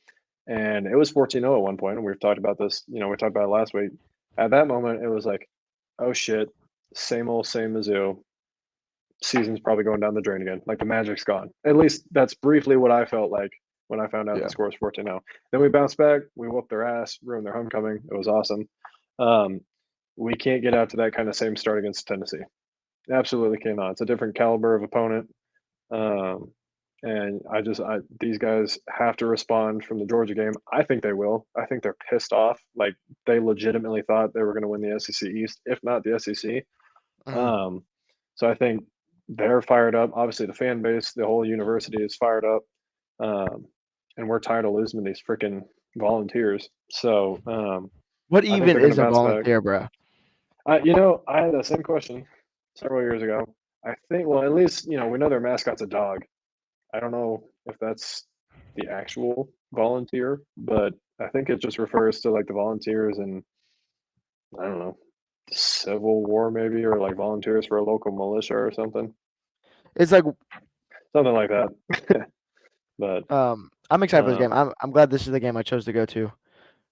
and it was 14-0 at one point. And we've talked about this. We talked about it last week. At that moment, it was like, oh shit, same old, same Mizzou. Season's probably going down the drain again. Like, the magic's gone. At least that's briefly what I felt like when I found out the score was 14-0. Then we bounced back. We whooped their ass, ruined their homecoming. It was awesome. We can't get out to that kind of same start against Tennessee. Absolutely cannot. It's a different caliber of opponent. And these guys have to respond from the Georgia game. I think they will. I think they're pissed off. Like, they legitimately thought they were going to win the SEC East, if not the SEC. So I think they're fired up. Obviously, the fan base, the whole university is fired up. And we're tired of losing to these freaking volunteers. So What I think even they're going is to a bounce back. volunteer, bro? I had the same question several years ago. I think, well, at least, we know their mascot's a dog. I don't know if that's the actual volunteer, but I think it just refers to like the volunteers in, I don't know, the Civil War maybe, or like volunteers for a local militia or something. It's like Something like that. But I'm excited for this game. I'm glad this is the game I chose to go to.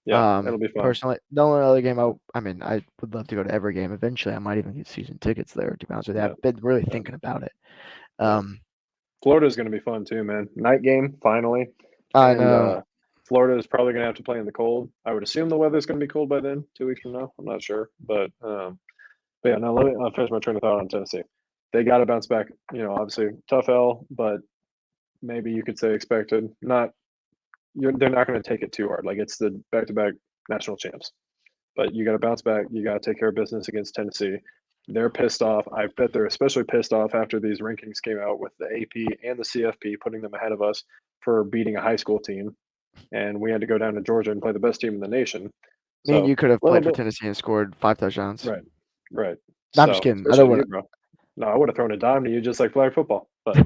yeah, it'll be fun. Personally, the only other game I mean, I would love to go to every game. Eventually, I might even get season tickets there. To be honest with you, I've been really thinking about it. Florida's going to be fun too, man. Night game finally. I know. Florida is probably going to have to play in the cold. I would assume the weather's going to be cold by then. 2 weeks from now, I'm not sure, but yeah. Now I'll finish my train of thought on Tennessee. They got to bounce back. Obviously tough L, but maybe you could say expected. They're not going to take it too hard. Like, it's the back-to-back national champs. But you got to bounce back. You got to take care of business against Tennessee. They're pissed off. I bet they're especially pissed off after these rankings came out with the AP and the CFP putting them ahead of us for beating a high school team. And we had to go down to Georgia and play the best team in the nation. Me and you could have little played for bit, Tennessee and scored 5 touchdowns. right. No, I'm just kidding. I Especially don't you, want bro. No, I would have thrown a dime to you just like flag football. But,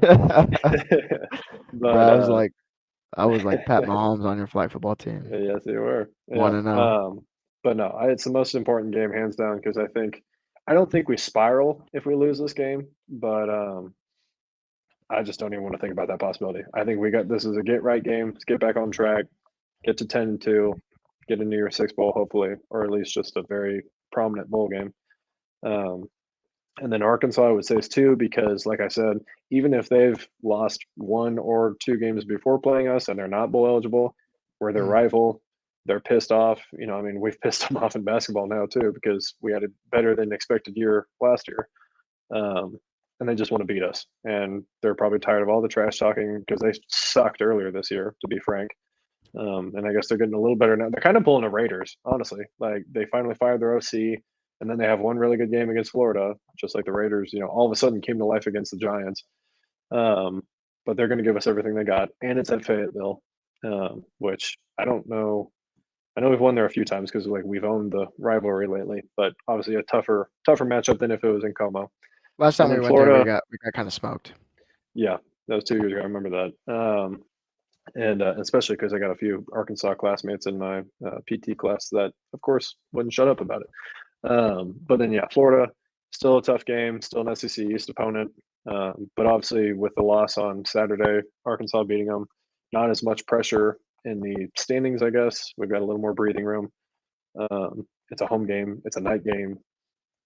Bro, I was like Pat Mahomes on your flag football team. Yes, you were. Want to know? But no, it's the most important game, hands down, because I don't think we spiral if we lose this game, but I just don't even want to think about that possibility. I think this is a get right game. Let's get back on track, get to 10-2, get a New Year's Six bowl, hopefully, or at least just a very prominent bowl game. And then Arkansas, I would say, is 2, because, like I said, even if they've lost 1 or 2 games before playing us and they're not bowl eligible, we're their rival. They're pissed off. I mean, we've pissed them off in basketball now too, because we had a better than expected year last year. And they just want to beat us. And they're probably tired of all the trash talking because they sucked earlier this year, to be frank. And I guess they're getting a little better now. They're kind of pulling a Raiders, honestly. Like, they finally fired their OC, and then they have one really good game against Florida, just like the Raiders, all of a sudden came to life against the Giants. But they're going to give us everything they got, and it's at Fayetteville, which I don't know. I know we've won there a few times because we've owned the rivalry lately, but obviously a tougher matchup than if it was in Como. Last time And we then went Florida, there, we got kind of smoked. Yeah, that was 2 years ago. I remember that. and especially because I got a few Arkansas classmates in my PT class that, of course, wouldn't shut up about it. But then, yeah, Florida, still a tough game, still an SEC East opponent. But obviously, with the loss on Saturday, Arkansas beating them, not as much pressure in the standings, I guess. We've got a little more breathing room. It's a home game, it's a night game.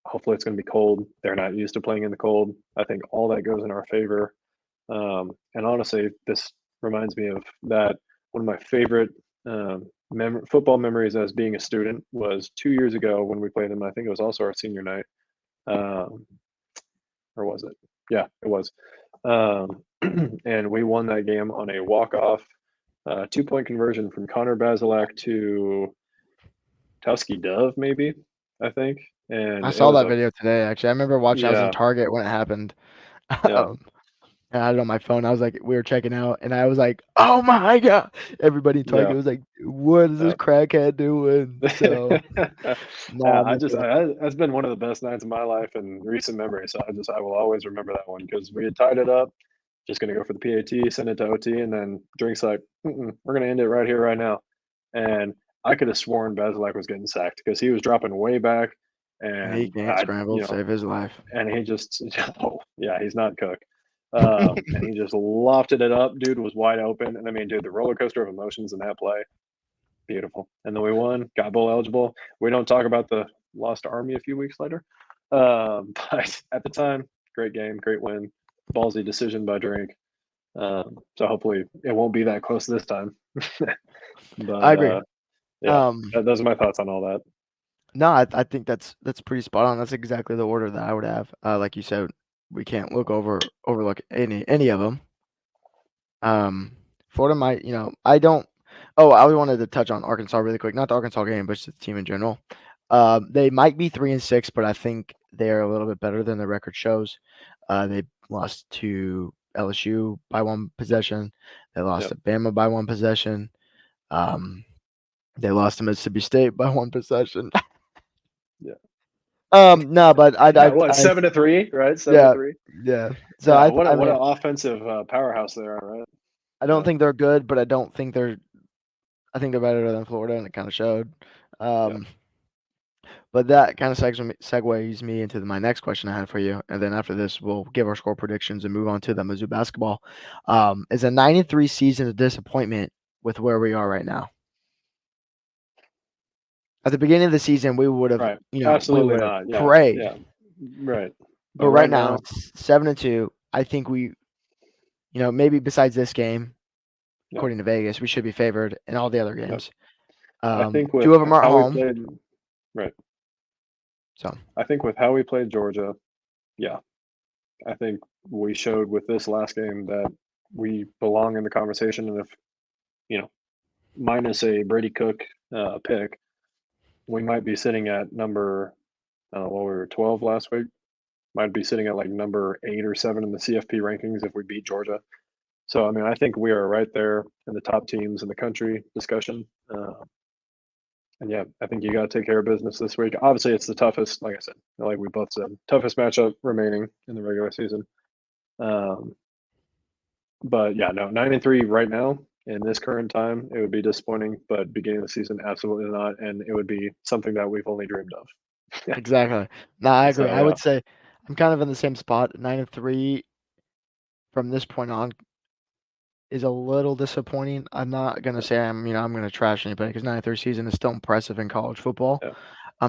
Hopefully, it's going to be cold. They're not used to playing in the cold. I think all that goes in our favor. And honestly, this reminds me of that. One of my favorite football memories as being a student was 2 years ago when we played them. I think it was also our senior night. Um, or was it? Yeah, it was. Um, and we won that game on a walk-off 2-point conversion from Connor Basilak to Tusky Dove, maybe, I think. I And it saw was that a, video today. Actually, I remember watching. I was in yeah, Target when it happened. yeah, um, and I had it on my phone. I was like, we were checking out, and I was like, "Oh my god!" Everybody in yeah. Target was like, "What is this Yeah. crackhead doing?" So, Yeah, nah, me too. that's been one of the best nights of my life in recent memory. So I will always remember that one because we had tied it up, just gonna go for the PAT, send it to OT, and then Drink's like, we're gonna end it right here, right now. And I could have sworn Basilak was getting sacked because he was dropping way back, And he and can't scramble to save his life. and he just, oh yeah, he's not Cook. And he just lofted it up. Dude was wide open, and I mean, dude, the roller coaster of emotions in that play. Beautiful. And then we won, got bowl eligible. We don't talk about the lost to Army a few weeks later. But at the time, great game, great win, ballsy decision by Drink. So hopefully it won't be that close this time. I But agree. yeah, Um, those are my thoughts on all that. no, I think that's pretty spot on. That's exactly the order that I would have. Like you said, we can't overlook any of them. Um, Florida might, I don't. Oh, I wanted to touch on Arkansas really quick. Not the Arkansas game, but just the team in general. They might be 3-6, but I think they're a little bit better than the record shows. They lost to LSU by one possession. They lost Yep. to Bama by one possession. Um, they lost to Mississippi State by one possession. Yeah. No, but Yeah. What, 7-3, right? Seven to yeah, three. yeah. So Yeah. I What mean, an offensive powerhouse they are, right? I don't Yeah. think they're good, but I don't think they're. I think they're better than Florida, and it kind of showed. Yeah. Um, but that kind of segues me into my next question I had for you, and then after this, we'll give our score predictions and move on to the Mizzou basketball. Is a 9-3 season a disappointment with where we are right now? At the beginning of the season, we would have, Right. we Absolutely would have not. Yeah. prayed. Yeah. Right. But But right right now, now, it's 7-2. I think we, maybe besides this game, yeah. according to Vegas, we should be favored in all the other Yeah. games. I think with Two of them are at how we home, played, right. so I think with how we played Georgia, yeah, I think we showed with this last game that we belong in the conversation. And if, you know, minus a Brady Cook pick, we might be sitting at number, I don't know, what we were 12 last week. Might be sitting at like number 8 or 7 in the CFP rankings if we beat Georgia. So, I mean, I think we are right there in the top teams in the country discussion. And yeah, I think you got to take care of business this week. Obviously, it's the toughest, like I said, like we both said, toughest matchup remaining in the regular season. Um, but yeah, no, 9-3 right now in this current time, it would be disappointing. But beginning of the season, absolutely not, and it would be something that we've only dreamed of. exactly. No, I agree. So I yeah, would say I'm kind of in the same spot. 9-3 from this point on is a little disappointing. I'm not gonna say I'm gonna trash anybody because 9-3 season is still impressive in college football. yeah,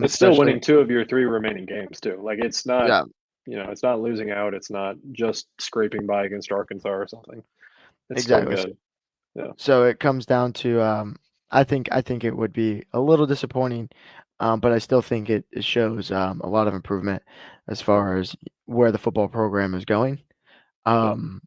it's still Especially winning 2 of your 3 remaining games too. Like it's not, yeah, it's not losing out. It's not just scraping by against Arkansas or something. It's still exactly. good. Yeah, So it comes down to I think it would be a little disappointing, but I still think it shows a lot of improvement as yeah, far as where the football program is going. yeah. Um,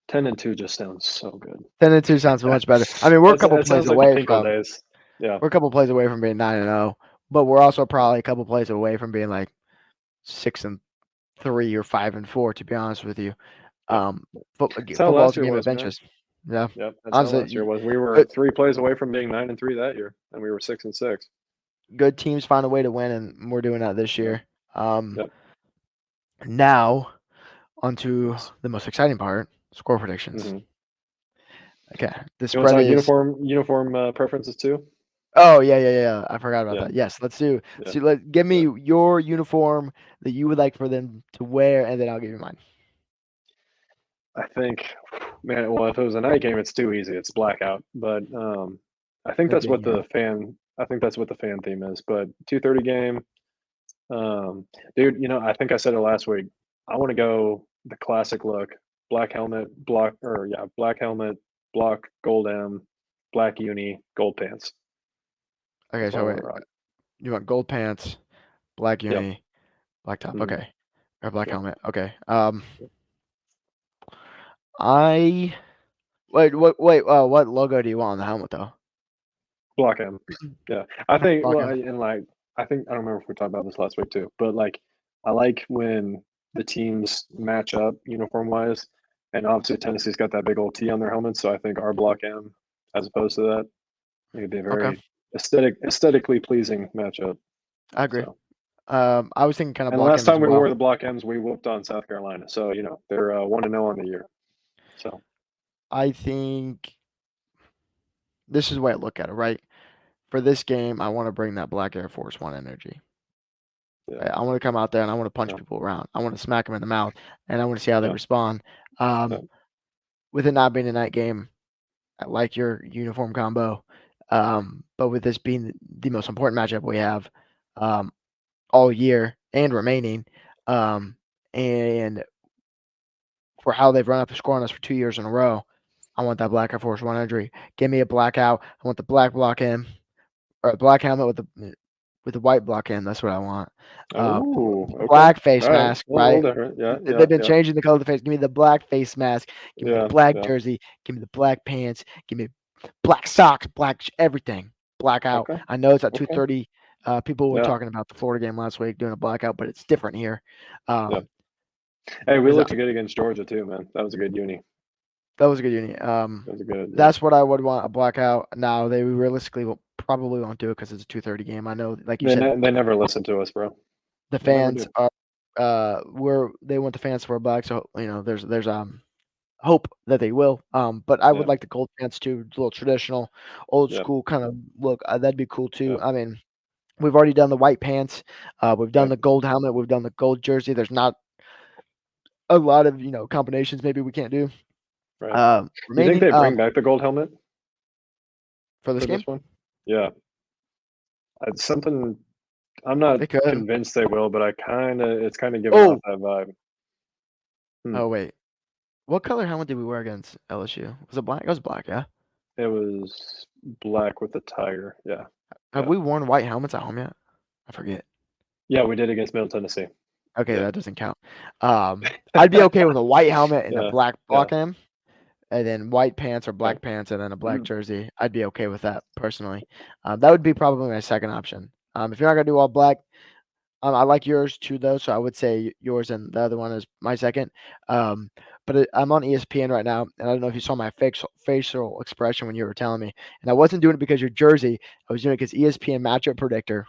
10-2 just sounds so good. 10-2 sounds much better. I mean, we're a couple It plays sounds like the away Pinkel from days. Yeah, we're a couple plays away from being 9-0, but we're also probably a couple plays away from being like 6-3 or 5-4. To be honest with you, yep. um, That's how football is last a year game of was, man. inches. Yeah, Yep, that's how last year honestly, was. We were good 3 plays away from being 9-3 that year, and we were 6-6. good teams find a way to win, and we're doing that this Yep, year. Um, yep, Now onto yes. the most exciting part: score predictions. Hmm. Okay. The You want spread to talk is. uniform preferences too? Oh yeah. I forgot about Yeah, that. Yes, let's do. yeah, So give me yeah. your uniform that you would like for them to wear, and then I'll give you mine. I think, man, well, if it was a night game, it's too easy. It's blackout. But I think That'd that's be a what uni. the fan. I think that's what the fan theme is. But 2:30 game, dude. I think I said it last week. I want to go the classic look: black helmet, black helmet, block, gold M, black uni, gold pants. Okay, That's what I so want wait, to rock. you want gold pants, black Yep. uni, black top. Hmm. Okay, or black Yep. helmet. Okay. I wait. What logo do you want on the helmet though? Block M. Yeah. I think. Block Well, M. and like, I think I don't remember if we talked about this last week too, but like, I like when the teams match up uniform wise, and obviously Tennessee's got that big old T on their helmet, so I think our block M, as opposed to that, I think it'd be a Okay, very aesthetically pleasing matchup. I agree. So, I was thinking kind of and block last M as time we wore well. the block M's, we whooped on South Carolina, so they're 1-0 on the year. So I think this is the way I look at it. Right, for this game, I want to bring that black Air Force One energy. yeah, I want to come out there and I want to punch yeah, people around. I want to smack them in the mouth, and I want to see how they yeah, respond. yeah. With it not being a night game, I like your uniform combo. But with this being the most important matchup we have um, all year and remaining, um, and for how they've run up the score on us for 2 years in a row, I want that Black Air Force 100. Give me a blackout. I want the black block in, or a black helmet with the white block in. That's what I want. Uh, Oh, okay. Black face All right. mask, A little right? different. Yeah, yeah, They've been yeah, changing the color of the face. Give me the black face mask. Give me the yeah, black yeah. jersey. Give me the black pants. Give me black socks, everything. Blackout. Okay, I know it's at okay. 2:30. People were Yeah, talking about the Florida game last week doing a blackout, but it's different here. yeah. Um, Hey, we is looked good against Georgia too, man. That was a good uni. that was a good uni. That was a good, yeah, That's what I would want a blackout. Now they realistically will probably won't do it because it's a 2:30 game. I know, like you said, they never listen to us, bro. the They never fans do. are where they want the fans to wear black. So there's hope that they will. But I would Yeah, like the gold pants too, a little traditional, old yeah, school kind of look. That'd be cool yeah, too. I mean, we've already done the white pants. We've done right, the gold helmet. We've done the gold jersey. There's not a lot of combinations maybe we can't do. right. You think Remaining they bring back the gold helmet for this for game, this one? Yeah, it's something. I'm not they could. convinced they will, but it's kind of giving off Oh, that vibe. Hmm. oh wait, what color helmet did we wear against LSU? Was it black? It was black. Yeah. It was black with a tiger. Yeah, Have yeah, we worn white helmets at home yet? I forget. yeah. We did against Middle Tennessee. Okay, Yeah, that doesn't count. I'd be okay with a white helmet and a yeah, black yeah, block M. And then white pants or yeah. black pants and then a black Mhm. jersey. I'd be okay with that personally. That would be probably my second option. If you're not gonna do all black, I like yours too though, so I would say yours and the other one is my second. Um, I'm on ESPN right now, and I don't know if you saw my facial expression when you were telling me, and I wasn't doing it because your jersey. I was doing it because ESPN matchup predictor.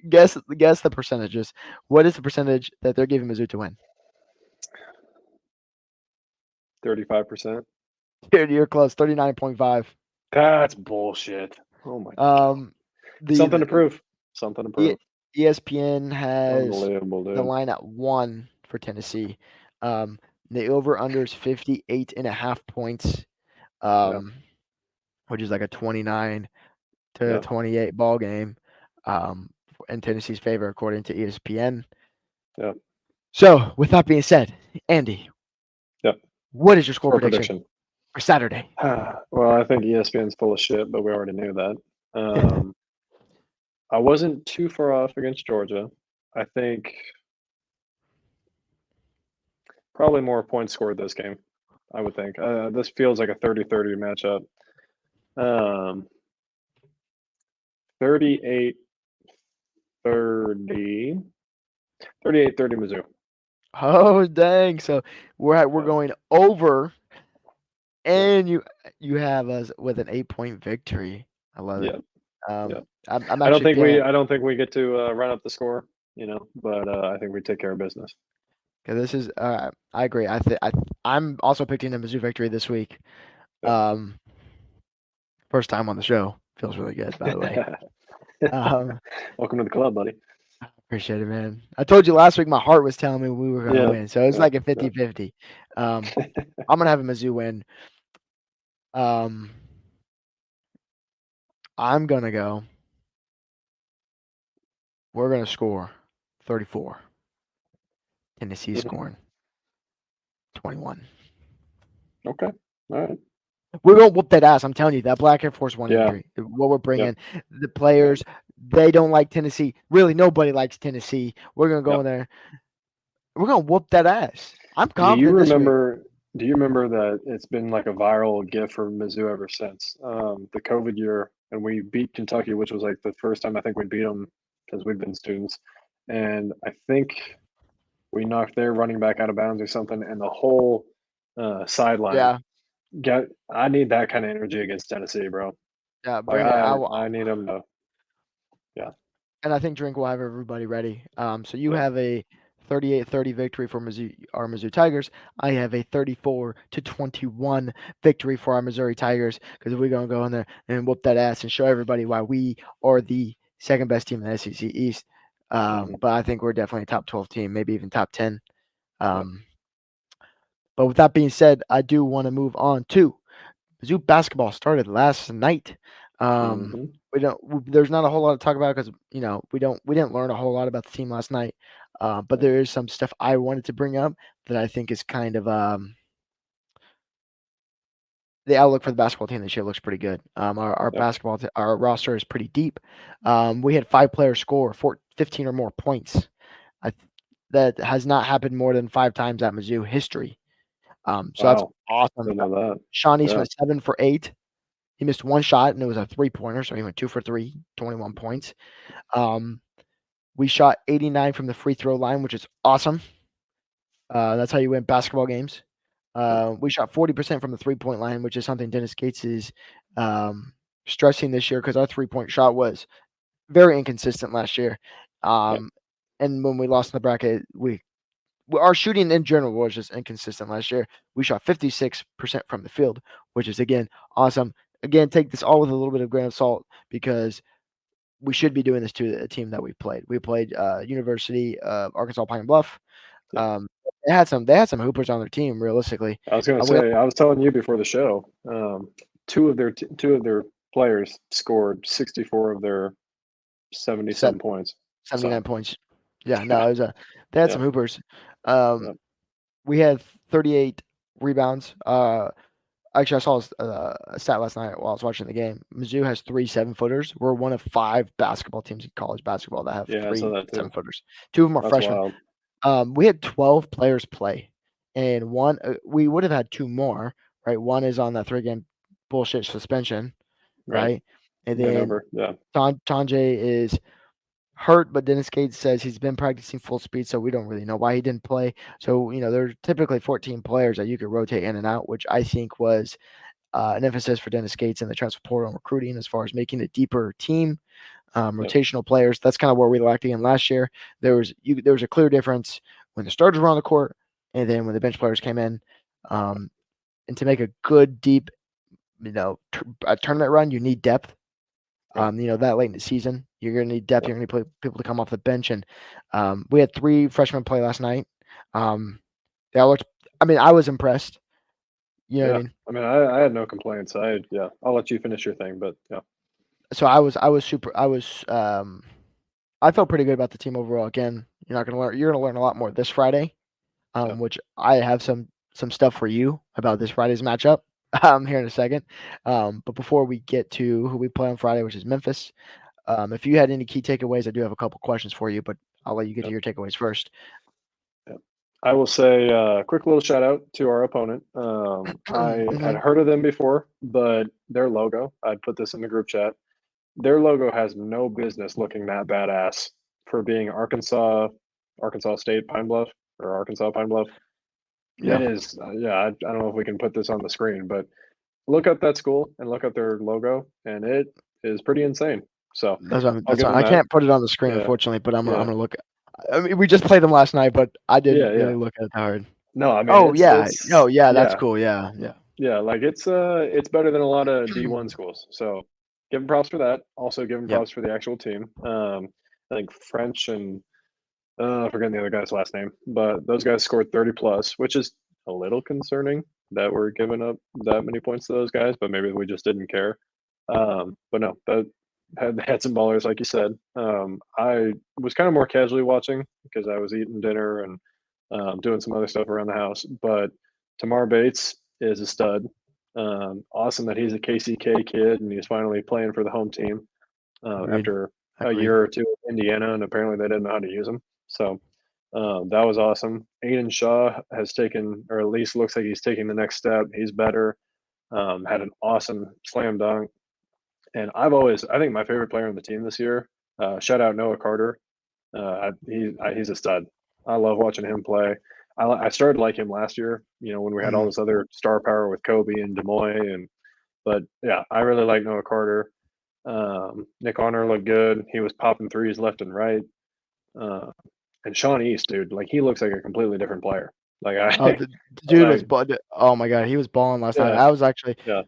Guess the percentages. What is the percentage that they're giving Mizzou to win? 35%. Dude, you're close. 39.5. That's bullshit. Oh my god. Um, the, Something to the prove. Something to E- prove. ESPN has Unbelievable, the dude. line at 1 for Tennessee. Um, the over under is 58.5 points, Yeah, um, which is like a 29 to yeah, 28 ball game, in Tennessee's favor according to ESPN. yeah, So, with that being said, Andy, yeah. what is your score Score prediction prediction. for Saturday? Well, I think ESPN's full of shit, but we already knew that. Um, I wasn't too far off against Georgia. I think probably more points scored this game. I would think. This feels like a 30-30 matchup. Um, 38 30, 38-30 Mizzou. Oh dang! So we're Yeah, going over, yeah, and you have us with an 8-point victory. I love it. yeah, yeah. I'm actually feeling it I don't think we get to run up the score, but I think we take care of business. because this is. I agree. I'm also picking a Mizzou victory this week. Yeah. First time on the show. Feels really good, by the way. Um, Welcome to the club, buddy. Appreciate it, man. I told you last week my heart was telling me we were going to Yeah. win, so it's Yeah. like a 50-50. I'm going to have a Mizzou win. Um, I'm going to go. We're going to score 34. Tennessee scoring 21. Okay. All right. We're going to whoop that ass. I'm telling you, that Black Air Force One Yeah. injury, what we're Yep. bringing, the players, they don't like Tennessee. Really, nobody likes Tennessee. We're going to go Yep. in there. We're going to whoop that ass. I'm Do you confident this week. remember? Do you remember that it's been like a viral gif for Mizzou ever since the COVID year, and we beat Kentucky, which was like the first time I think we beat them because we'd been students, and I think we knocked their running back out of bounds or something, and the whole sideline. Yeah. I need that kind of energy against Tennessee, bro. Yeah, Like bring it. I need them to. Yeah. And I think Drink will have everybody ready. So you Yeah. have a 38-30 victory for Mizzou, our Mizzou Tigers. I have a 34-21 victory for our Missouri Tigers because we're gonna go in there and whoop that ass and show everybody why we are the second best team in the SEC East. But I think we're definitely a top 12 team, maybe even top 10. Yep. But with that being said, I do want to move on to Mizzou basketball started last night. Mm-hmm. There's not a whole lot to talk about because we didn't learn a whole lot about the team last night. But there is some stuff I wanted to bring up that I think is kind of the outlook for the basketball team this year looks pretty good. Our basketball our roster is pretty deep. We had 5 players score 15 or more points. That has not happened more than 5 times at Mizzou history. So that's awesome. Didn't know that. Sean East went 7 for 8. He missed 1 shot, and it was a 3-pointer, so he went 2 for 3, 21 points. We shot 89 from the free throw line, which is awesome. That's how you win basketball games. We shot 40% from the three-point line, which is something Dennis Gates is stressing this year because our three-point shot was very inconsistent last year. And when we lost in the bracket, our shooting in general was just inconsistent last year. We shot 56% from the field, which is, again, awesome. Again, take this all with a little bit of grain of salt because we should be doing this to a team that we played. We played University of Arkansas Pine Bluff. They had some hoopers on their team. Realistically, I was going to say, I was telling you before the show, two of their players scored 64 of their 70-some points. 79 points. Yeah, no, it was they had some hoopers. We had 38 rebounds. Actually, I saw a stat last night while I was watching the game. Mizzou has 3 7-footers. We're one of 5 basketball teams in college basketball that have 3 7-footers. 2 of them are freshmen. Wild. We had 12 players play, and one we would have had 2 more, right? One is on that 3-game bullshit suspension, right? And then Tanjay is hurt, but Dennis Gates says he's been practicing full speed, so we don't really know why he didn't play. So, there's typically 14 players that you could rotate in and out, which I think was an emphasis for Dennis Gates in the transfer portal and recruiting as far as making a deeper team, rotational players. That's kind of where we lacked in last year. There was a clear difference when the starters were on the court and then when the bench players came in. And to make a good, deep, a tournament run, you need depth. That late in the season, you're going to need depth. You're going to need people to come off the bench. And we had 3 freshmen play last night. They all looked. I mean, I was impressed. You know what I mean? I mean, I had no complaints. I'll let you finish your thing, but yeah. So I felt pretty good about the team overall. Again, you're going to learn a lot more this Friday, which I have some stuff for you about this Friday's matchup here in a second. But before we get to who we play on Friday, which is Memphis, if you had any key takeaways, I do have a couple questions for you, but I'll let you get to your takeaways first. I will say a quick little shout out to our opponent. I had heard of them before, but their logo, I'd put this in the group chat. Their logo has no business looking that badass for being Arkansas State Pine Bluff or Arkansas Pine Bluff. Yeah. It is. I don't know if we can put this on the screen, but look up that school and look up their logo, and it is pretty insane. So that's I can't put it on the screen, unfortunately, but I'm gonna look. I mean, we just played them last night, but I didn't really look at it hard. No, I mean, that's cool. Yeah. Yeah, like it's better than a lot of D1 schools. So give him props for that. Also give him Yep. props for the actual team. I think French and I'm forgetting the other guy's last name, but those guys scored 30 plus, which is a little concerning that we're giving up that many points to those guys, but maybe we just didn't care. But no, that had some ballers, like you said. I was kind of more casually watching because I was eating dinner and doing some other stuff around the house. But Tamar Bates is a stud. Awesome that he's a KCK kid and he's finally playing for the home team Agreed. after a Agreed. year or two in Indiana, and apparently they didn't know how to use him. So that was awesome. Aiden Shaw has taken, or at least looks like he's taking the next step. He's better. Had an awesome slam dunk. And I think my favorite player on the team this year, shout out Noah Carter. He's a stud. I love watching him play. I started to like him last year, when we had all Mhm. this other star power with Kobe and Demoy, but yeah, I really like Noah Carter. Nick Honor looked good. He was popping threes left and right. Uh, and Sean East, dude, like he looks like a completely different player. Like Oh, I, the dude was like oh my god, he was balling last night. yeah, I was actually yeah,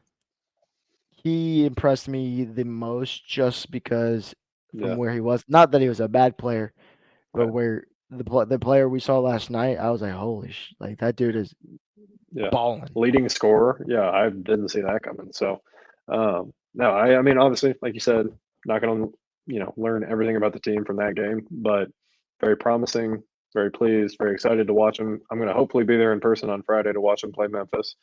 he impressed me the most just because from yeah, where he was. Not that he was a bad player, but right, where the player we saw last night, I was like, holy like that dude is yeah. balling. Leading scorer, yeah, I didn't see that coming. So, no, I mean, obviously, like you said, not going to, learn everything about the team from that game, but very promising, very pleased, very excited to watch him. I'm going to hopefully be there in person on Friday to watch him play Memphis.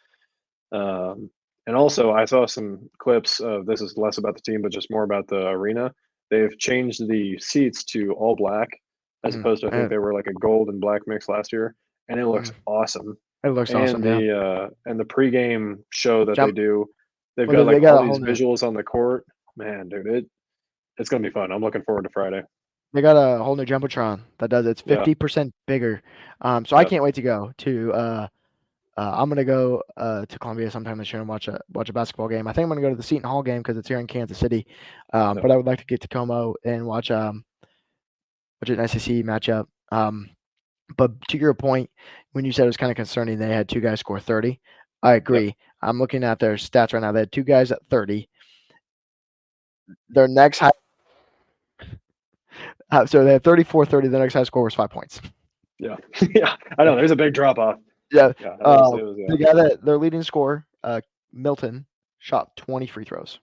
Um, and also, I saw some clips of this is less about the team, but just more about the arena. They've changed the seats to all black, as Mhm, opposed to I think and they were like a gold and black mix last year, and it looks mhm, awesome. it looks And awesome, yeah. the pregame show that they Jump do, they've well, got they like all got a these whole new visuals on the court. Man, dude, it's gonna be fun. I'm looking forward to Friday. they got a whole new jumbotron that does it's Yeah, 50% bigger. So I yeah, can't wait to go to I'm gonna go to Columbia sometime this year and watch a basketball game. I think I'm gonna go to the Seton Hall game because it's here in Kansas City. yeah. But I would like to get to Como and watch an SEC matchup. But to your point, when you said it was kind of concerning, they had two guys score 30. I Yep. agree. I'm looking at their stats right now. They had two guys at 30. Their next high, so they had 34-30. The next high score was 5 points. Yeah, yeah. I know. There's a big drop off. Yeah. Yeah, it was. Yeah, The guy that their leading scorer, Milton, shot 20 free throws.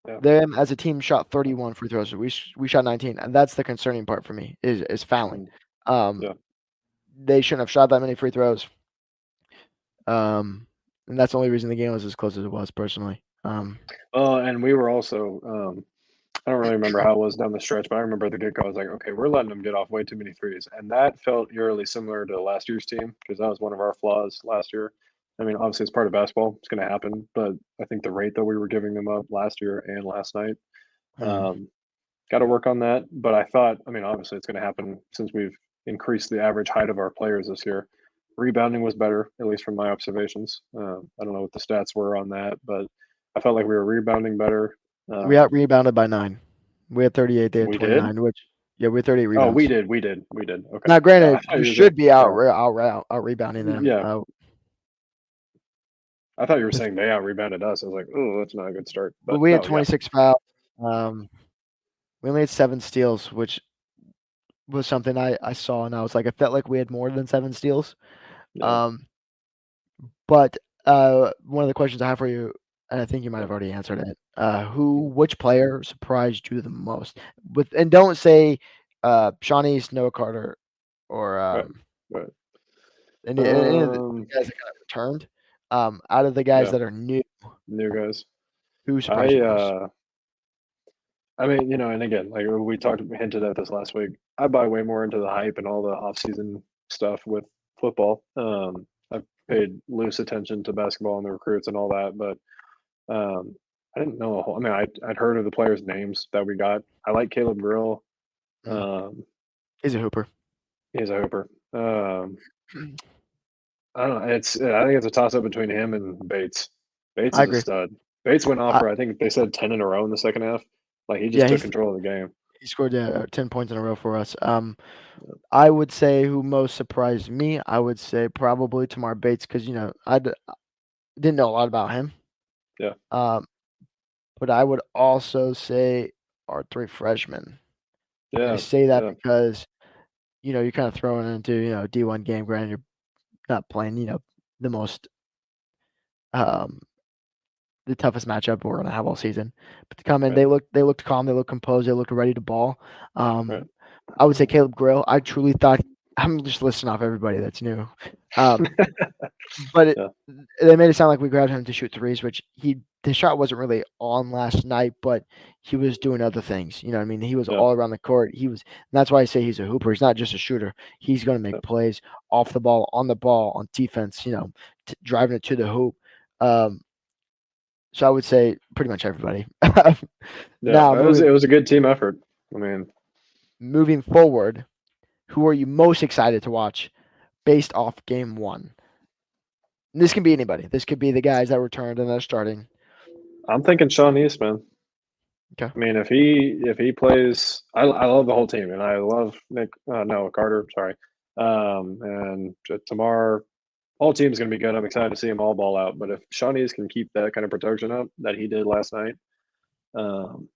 yeah, Them as a team shot 31 free throws. We shot 19, and that's the concerning part for me is fouling. mhm, Um, yeah. they shouldn't have shot that many free throws. Um, and that's the only reason the game was as close as it was, personally. And we were also. I don't really remember how it was down the stretch, but I remember at the get go, I was like, okay, we're letting them get off way too many threes. And that felt eerily similar to last year's team because that was one of our flaws last year. I mean, obviously, it's part of basketball, it's going to happen. But I think the rate that we were giving them up last year and last night, Hmm. um, got to work on that. But I thought, I mean, obviously, it's going to happen since we've increased the average height of our players this year. Rebounding was better, at least from my observations. I don't know what the stats were on that, but I felt like we were rebounding better. We out Um, rebounded by 9. We had 38. They had we did. 29. Which yeah, we had 38 Oh, we rebounds. did, we did. Okay. Now, Yeah, I granted, thought you you were saying should be yeah, out rebounding them. yeah. I thought you were saying they out rebounded us. I was like, oh, that's not a good start. But But we had no, yeah, 26 fouls. Um, we only had 7 steals, which was something I saw, and I was like, I felt like we had more than 7 steals. yeah, Um, but one of the questions I have for you, and I think you might yeah. have already answered it. Which player surprised you the most? And don't say Shawnee, Noah Carter, or Right, right. any of the Um, guys that kind of returned. Out of the guys yeah, that are new, new guys. who surprised I, you most? uh, I mean, and again, like we talked, hinted at this last week. I buy way more into the hype and all the off-season stuff with football. I've paid loose attention to basketball and the recruits and all that, but um, I didn't know a whole. I mean, I'd heard of the players' names that we got. I like Caleb Grill. Mhm. Um, He's a hooper. he's a hooper. I don't know. I think it's a toss up between him and Bates. Bates I is a agree. stud. Bates went off I, for I think they said 10 in a row in the second half. Like he just yeah, took control of the game. he scored 10 points in a row for us. I would say who most surprised me. I would say probably Tamar Bates because didn't know a lot about him. Yeah. Um, but I would also say our 3 freshmen. And I Yeah. say that Yeah. because, you're kinda throwing into, D1 game, granted you're not playing, the most, um the toughest matchup we're gonna have all season. But to come in, Right. they looked calm, they looked composed, they looked ready to ball. Right. I would say Caleb Grill, I truly thought I'm just listing off everybody that's new. Um, but Yeah. they made it sound like we grabbed him to shoot threes, which his shot wasn't really on last night, but he was doing other things. You know what I mean? He was Yeah. all around the court. And that's why I say he's a hooper. He's not just a shooter. He's gonna Yeah. make plays off the ball, on the ball, on defense, driving it to the hoop. Um, so I would say pretty much everybody. Yeah. Now It was a good team effort. I mean, moving forward, who are you most excited to watch based off game 1? And this can be anybody. This could be the guys that returned and are starting. I'm thinking Sean East, man. Okay. I mean, if he plays, I love the whole team, and I love Nick. No, Carter. Sorry. And tomorrow, whole team's going to be good. I'm excited to see him all ball out. But if Sean East can keep that kind of production up that he did last night, um,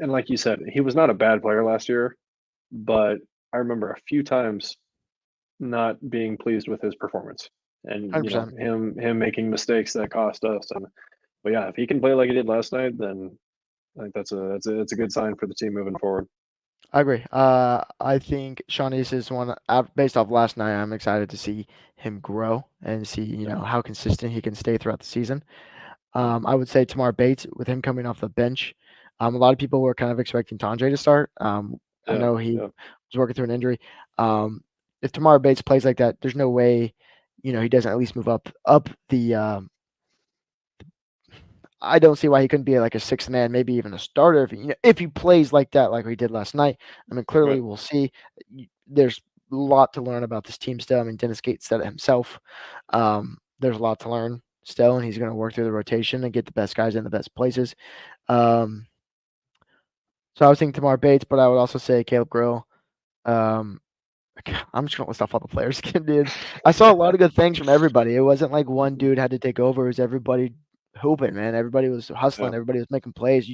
and like you said, he was not a bad player last year, but I remember a few times not being pleased with his performance, and 100%. him making mistakes that cost us. And but yeah, if he can play like he did last night, then I think that's a good sign for the team moving forward. I agree. I think Sean East is one based off last night. I'm excited to see him grow and see Yeah, how consistent he can stay throughout the season. I would say Tamar Bates with him coming off the bench. A lot of people were kind of expecting Tandre to start. I yeah, know he yeah, was working through an injury. If Tamar Bates plays like that, there's no way, he doesn't at least move up the. I don't see why he couldn't be like a sixth man, maybe even a starter if he plays like that, like he did last night. I mean, clearly right, we'll see. There's a lot to learn about this team still. I mean, Dennis Gates said it himself. There's a lot to learn still, and he's going to work through the rotation and get the best guys in the best places. Um, so I was thinking Tamar Bates, but I would also say Caleb Grill. Um, I'm just gonna list off all the players again, dude. I saw a lot of good things from everybody. It wasn't like one dude had to take over. It was everybody hooping, man. Everybody was yeah, hustling. Everybody was making plays.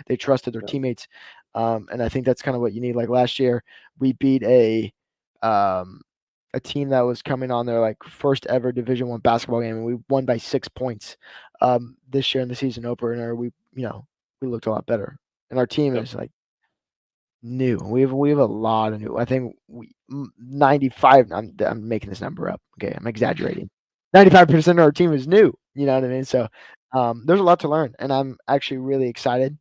They trusted their yeah, teammates, and I think that's kind of what you need. Like last year, we beat um, a team that was coming on their like first ever Division One basketball game, and we won by 6 points. This year in the season opener, we looked a lot better, and our team yep, is like new. We have a lot of new. I think 95. I'm making this number up. Okay, I'm exaggerating. 95% of our team is new. You know what I mean? So there's a lot to learn, and I'm actually really excited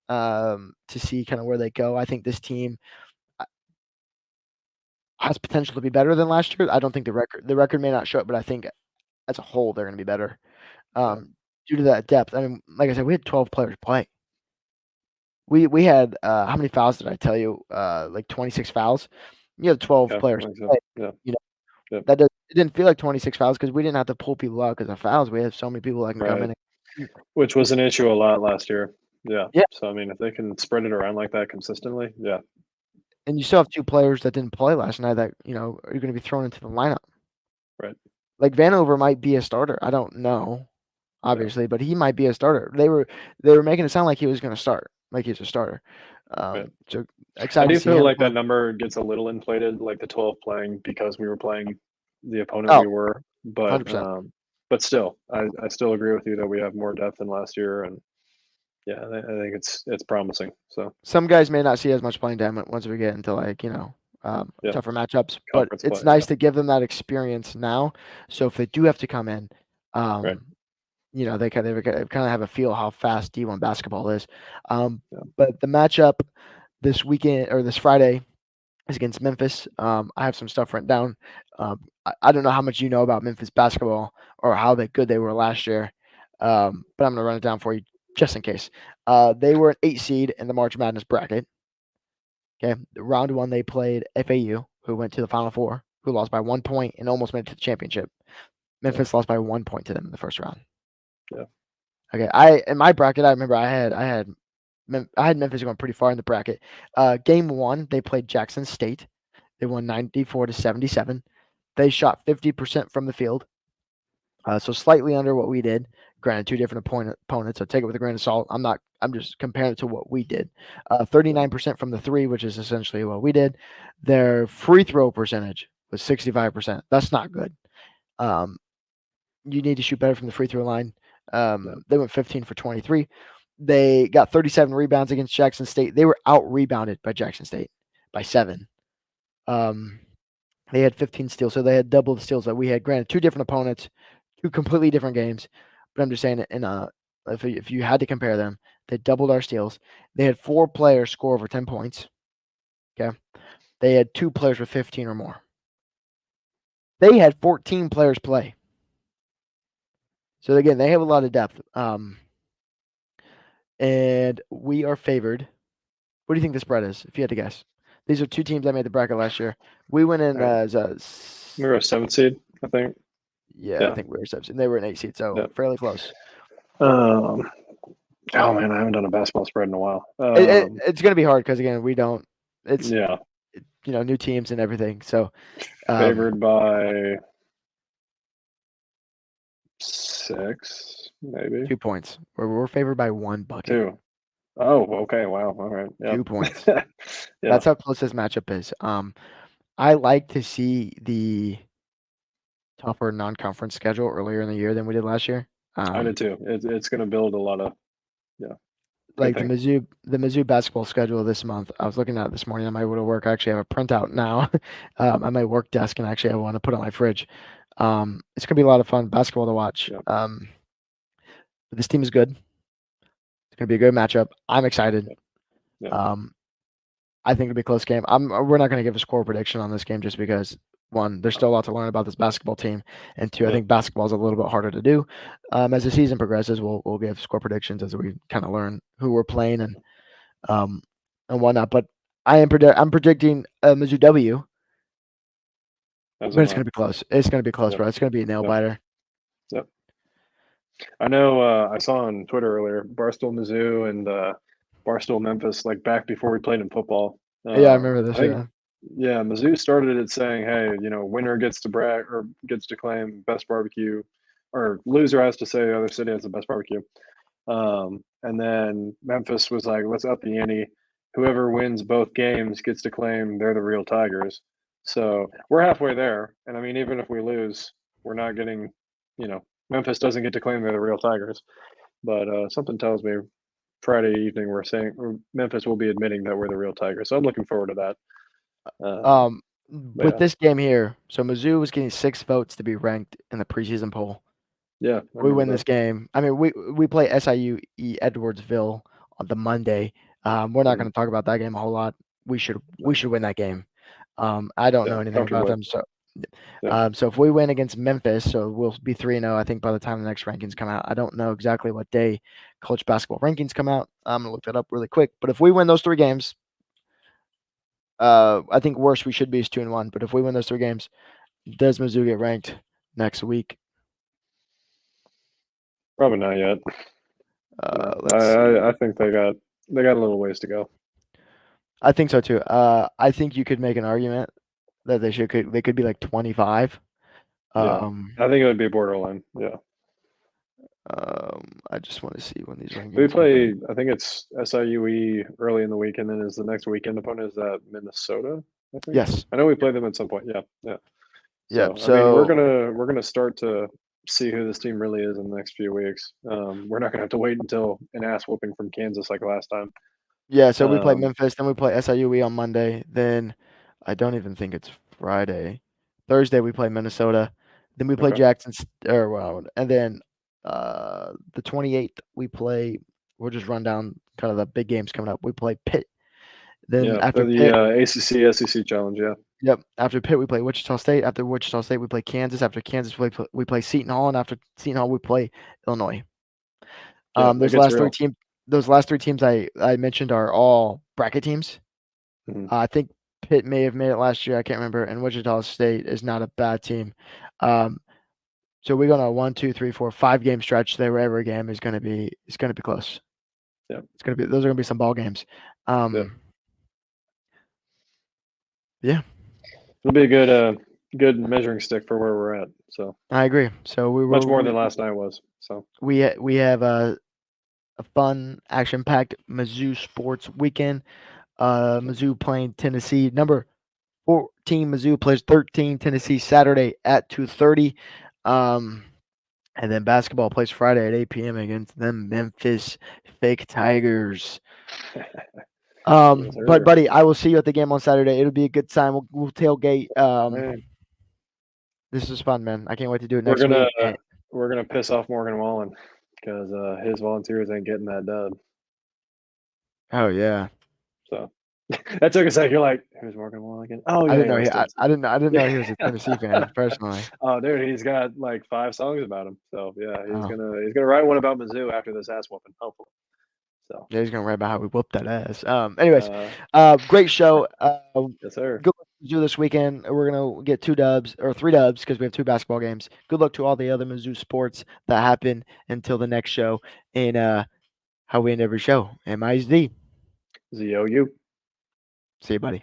to see kind of where they go. I think this team has potential to be better than last year. I don't think the record may not show it, but I think as a whole they're going to be better yeah, due to that depth. I mean, like I said, we had 12 players play. We had how many fouls did I tell you? Like 26 fouls. You have 12 yeah, players like play. so, yeah, You know yep, it didn't feel like 26 fouls because we didn't have to pull people out because of fouls. We have so many people that can come right. in and Which was an issue a lot last year. Yeah. yeah, So I mean, if they can spread it around like that consistently, yeah, and you still have 2 players that didn't play last night that are going to be thrown into the lineup. right, Like Vanover might be a starter. I don't know, yeah, obviously, but he might be a starter. They were making it sound like he was going to start, like he's a starter. right. So I excited to do see feel him like that grow. number gets a little inflated, like the 12 playing because we were playing the opponent Oh, we were, 100%. but still, I still agree with you that we have more depth than last year, and yeah, I think it's promising. So Some guys may not see as much playing time once we get into like yeah, tougher matchups, but conference play, it's yeah, nice to give them that experience now. So if they do have to come in, right, um, they kind of have a feel how fast D1 basketball is. yeah, But the matchup this weekend or this Friday is against Memphis. I have some stuff written down. I don't know how much you know about Memphis basketball or how good they were last year, but I'm gonna run it down for you just in case. They were an 8 seed in the March Madness bracket. Okay, round one they played FAU, who went to the Final Four, who lost by 1 point and almost made it to the championship. yeah, Memphis lost by 1 point to them in the first round. yeah, Okay, I in my bracket, I remember I had Memphis going pretty far in the bracket. Game one, they played Jackson State. They won 94-77. They shot 50% from the field. So slightly under what we did. Granted, two different opponents, so take it with a grain of salt. I'm just comparing it to what we did. 39% from the three, which is essentially what we did. Their free throw percentage was 65%. That's not good. Um, you need to shoot better from the free throw line. Yeah. They went 15 for 23. They got 37 rebounds against Jackson State. They were out rebounded by Jackson State by 7. Um, they had 15 steals, so they had double the steals that we had. Granted, two different opponents, two completely different games. But I'm just saying, if you had to compare them, they doubled our steals. They had 4 players score over 10 points. Okay, they had 2 players with 15 or more. They had 14 players play. So again, they have a lot of depth. And we are favored. What do you think the spread is, if you had to guess? These are two teams that made the bracket last year. We went in as a We were a 7th seed, I think. yeah, I think we were 7, and they were an 8 seed, so Yeah. fairly close. Oh man, I haven't done a basketball spread in a while. It's going to be hard because again, we don't. It's Yeah, new teams and everything. So favored by 6, maybe 2 points. We're favored by 1 bucket. 2. Oh, okay. Wow. All right. Yeah. 2 points. Yeah. That's how close this matchup is. I like to see the tougher non-conference schedule earlier in the year than we did last year. I did too. It's going to build a lot of Like good the Mizzou basketball schedule this month. I was looking at it this morning on my way to work. I actually have a printout now on my work desk, and actually I want to put on my fridge. It's gonna be a lot of fun basketball to watch. Yeah. But this team is good. It's gonna be a good matchup. I'm excited. Yeah. I think it'll be a close game. We're not gonna give a score prediction on this game just because one, there's still a lot to learn about this basketball team, and two, I Yeah. think basketball is a little bit harder to do. As the season progresses, we'll give score predictions as we kind of learn who we're playing and whatnot. But I'm predicting Mizzou W, As but am it's I. gonna be close. It's gonna be close, Yep. bro. It's gonna be a nail Yep. biter. Yep. I know. I saw on Twitter earlier Barstool Mizzou and Barstool Memphis, like back before we played in football. Yeah, I remember I this. think, Yeah, yeah, Mizzou started it saying, "Hey, winner gets to brag or gets to claim best barbecue, or loser has to say the other city has the best barbecue." And then Memphis was like, "Let's up the ante. Whoever wins both games gets to claim they're the real Tigers." So we're halfway there, and I mean, even if we lose, we're not getting, Memphis doesn't get to claim they're the real Tigers. But something tells me Friday evening Memphis will be admitting that we're the real Tigers. So I'm looking forward to that. With Yeah, this game here, so Mizzou was getting 6 votes to be ranked in the preseason poll. yeah, I We win remember this that. game. I mean, we play SIU Edwardsville on the Monday. We're not Mhm. going to talk about that game a whole lot. We should win that game. I don't Yeah, know anything about comfortably. them, so Yeah, so if we win against Memphis, so we'll be 3-0. I think by the time the next rankings come out, I don't know exactly what day college basketball rankings come out. I'm gonna look that up really quick. But if we win those 3 games, I think worst we should be is 2-1. But if we win those 3 games, does Mizzou get ranked next week? probably not yet. No, Let's see. I think they got a little ways to go. I think so too. I think you could make an argument that they could be like 25. Yeah, Um, I think it would be borderline. Yeah, I just want to see when these we rankings come out. play. I think it's SIUE early in the week, and then is the next weekend opponent is that Minnesota. I think. Yes. I know we play them at some point. Yeah, yeah. Yep. So I mean, So we're gonna start to see who this team really is in the next few weeks. We're not gonna have to wait until an ass whooping from Kansas like last time. yeah, so we play Um, Memphis, then we play SIUE on Monday. Then I don't even think it's Friday. Thursday we play Minnesota. Then we play okay. Jackson or well, and then the 28th we play. We'll just run down kind of the big games coming up. We play Pitt. Then Yeah, after for the Pitt, ACC SEC challenge. Yeah, yep. After Pitt, we play Wichita State. After Wichita State, we play Kansas. After Kansas, we play Seton Hall, and after Seton Hall, we play Illinois. yeah, it Those gets last 3 real. teams, I mentioned are all bracket teams. Hmm. I think Pitt may have made it last year. I can't remember. And Wichita State is not a bad team. Um, so we're gonna 1, 2, 3, 4, 5 game stretch there where every game is gonna be close. Yeah, Those are gonna be some ball games. yeah. Yeah. It'll be a good. good measuring stick for where we're at. So I agree. So much more than last night was. So we have a fun, action-packed Mizzou sports weekend. Mizzou playing Tennessee. Number 14 Mizzou plays 13 Tennessee Saturday at 2:30. And then basketball plays Friday at 8 p.m. against the Memphis Fake Tigers. yes, But sir. buddy, I will see you at the game on Saturday. It'll be a good time. We'll tailgate. Man, This is fun, man. I can't wait to do it we're next gonna week. And, we're gonna piss off Morgan Wallen because his Volunteers ain't getting that dub. oh yeah, So that took a sec. You're like, who's Morgan Wallen again? Oh I yeah, didn't yeah, know he. West Tennessee. I didn't know Yeah. he was a Tennessee fan personally. Oh, dude, he's got like 5 songs about him. So yeah, Oh he's gonna write one about Mizzou after this ass whooping, hopefully. So yeah, he's gonna write about how we whooped that ass. Anyways, uh, great show. yes, sir. Good luck to Mizzou this weekend. We're gonna get 2 dubs or 3 dubs because we have 2 basketball games. Good luck to all the other Mizzou sports that happen until the next show. And how we end every show. MISD. ZOU. See you, buddy.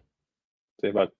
Say about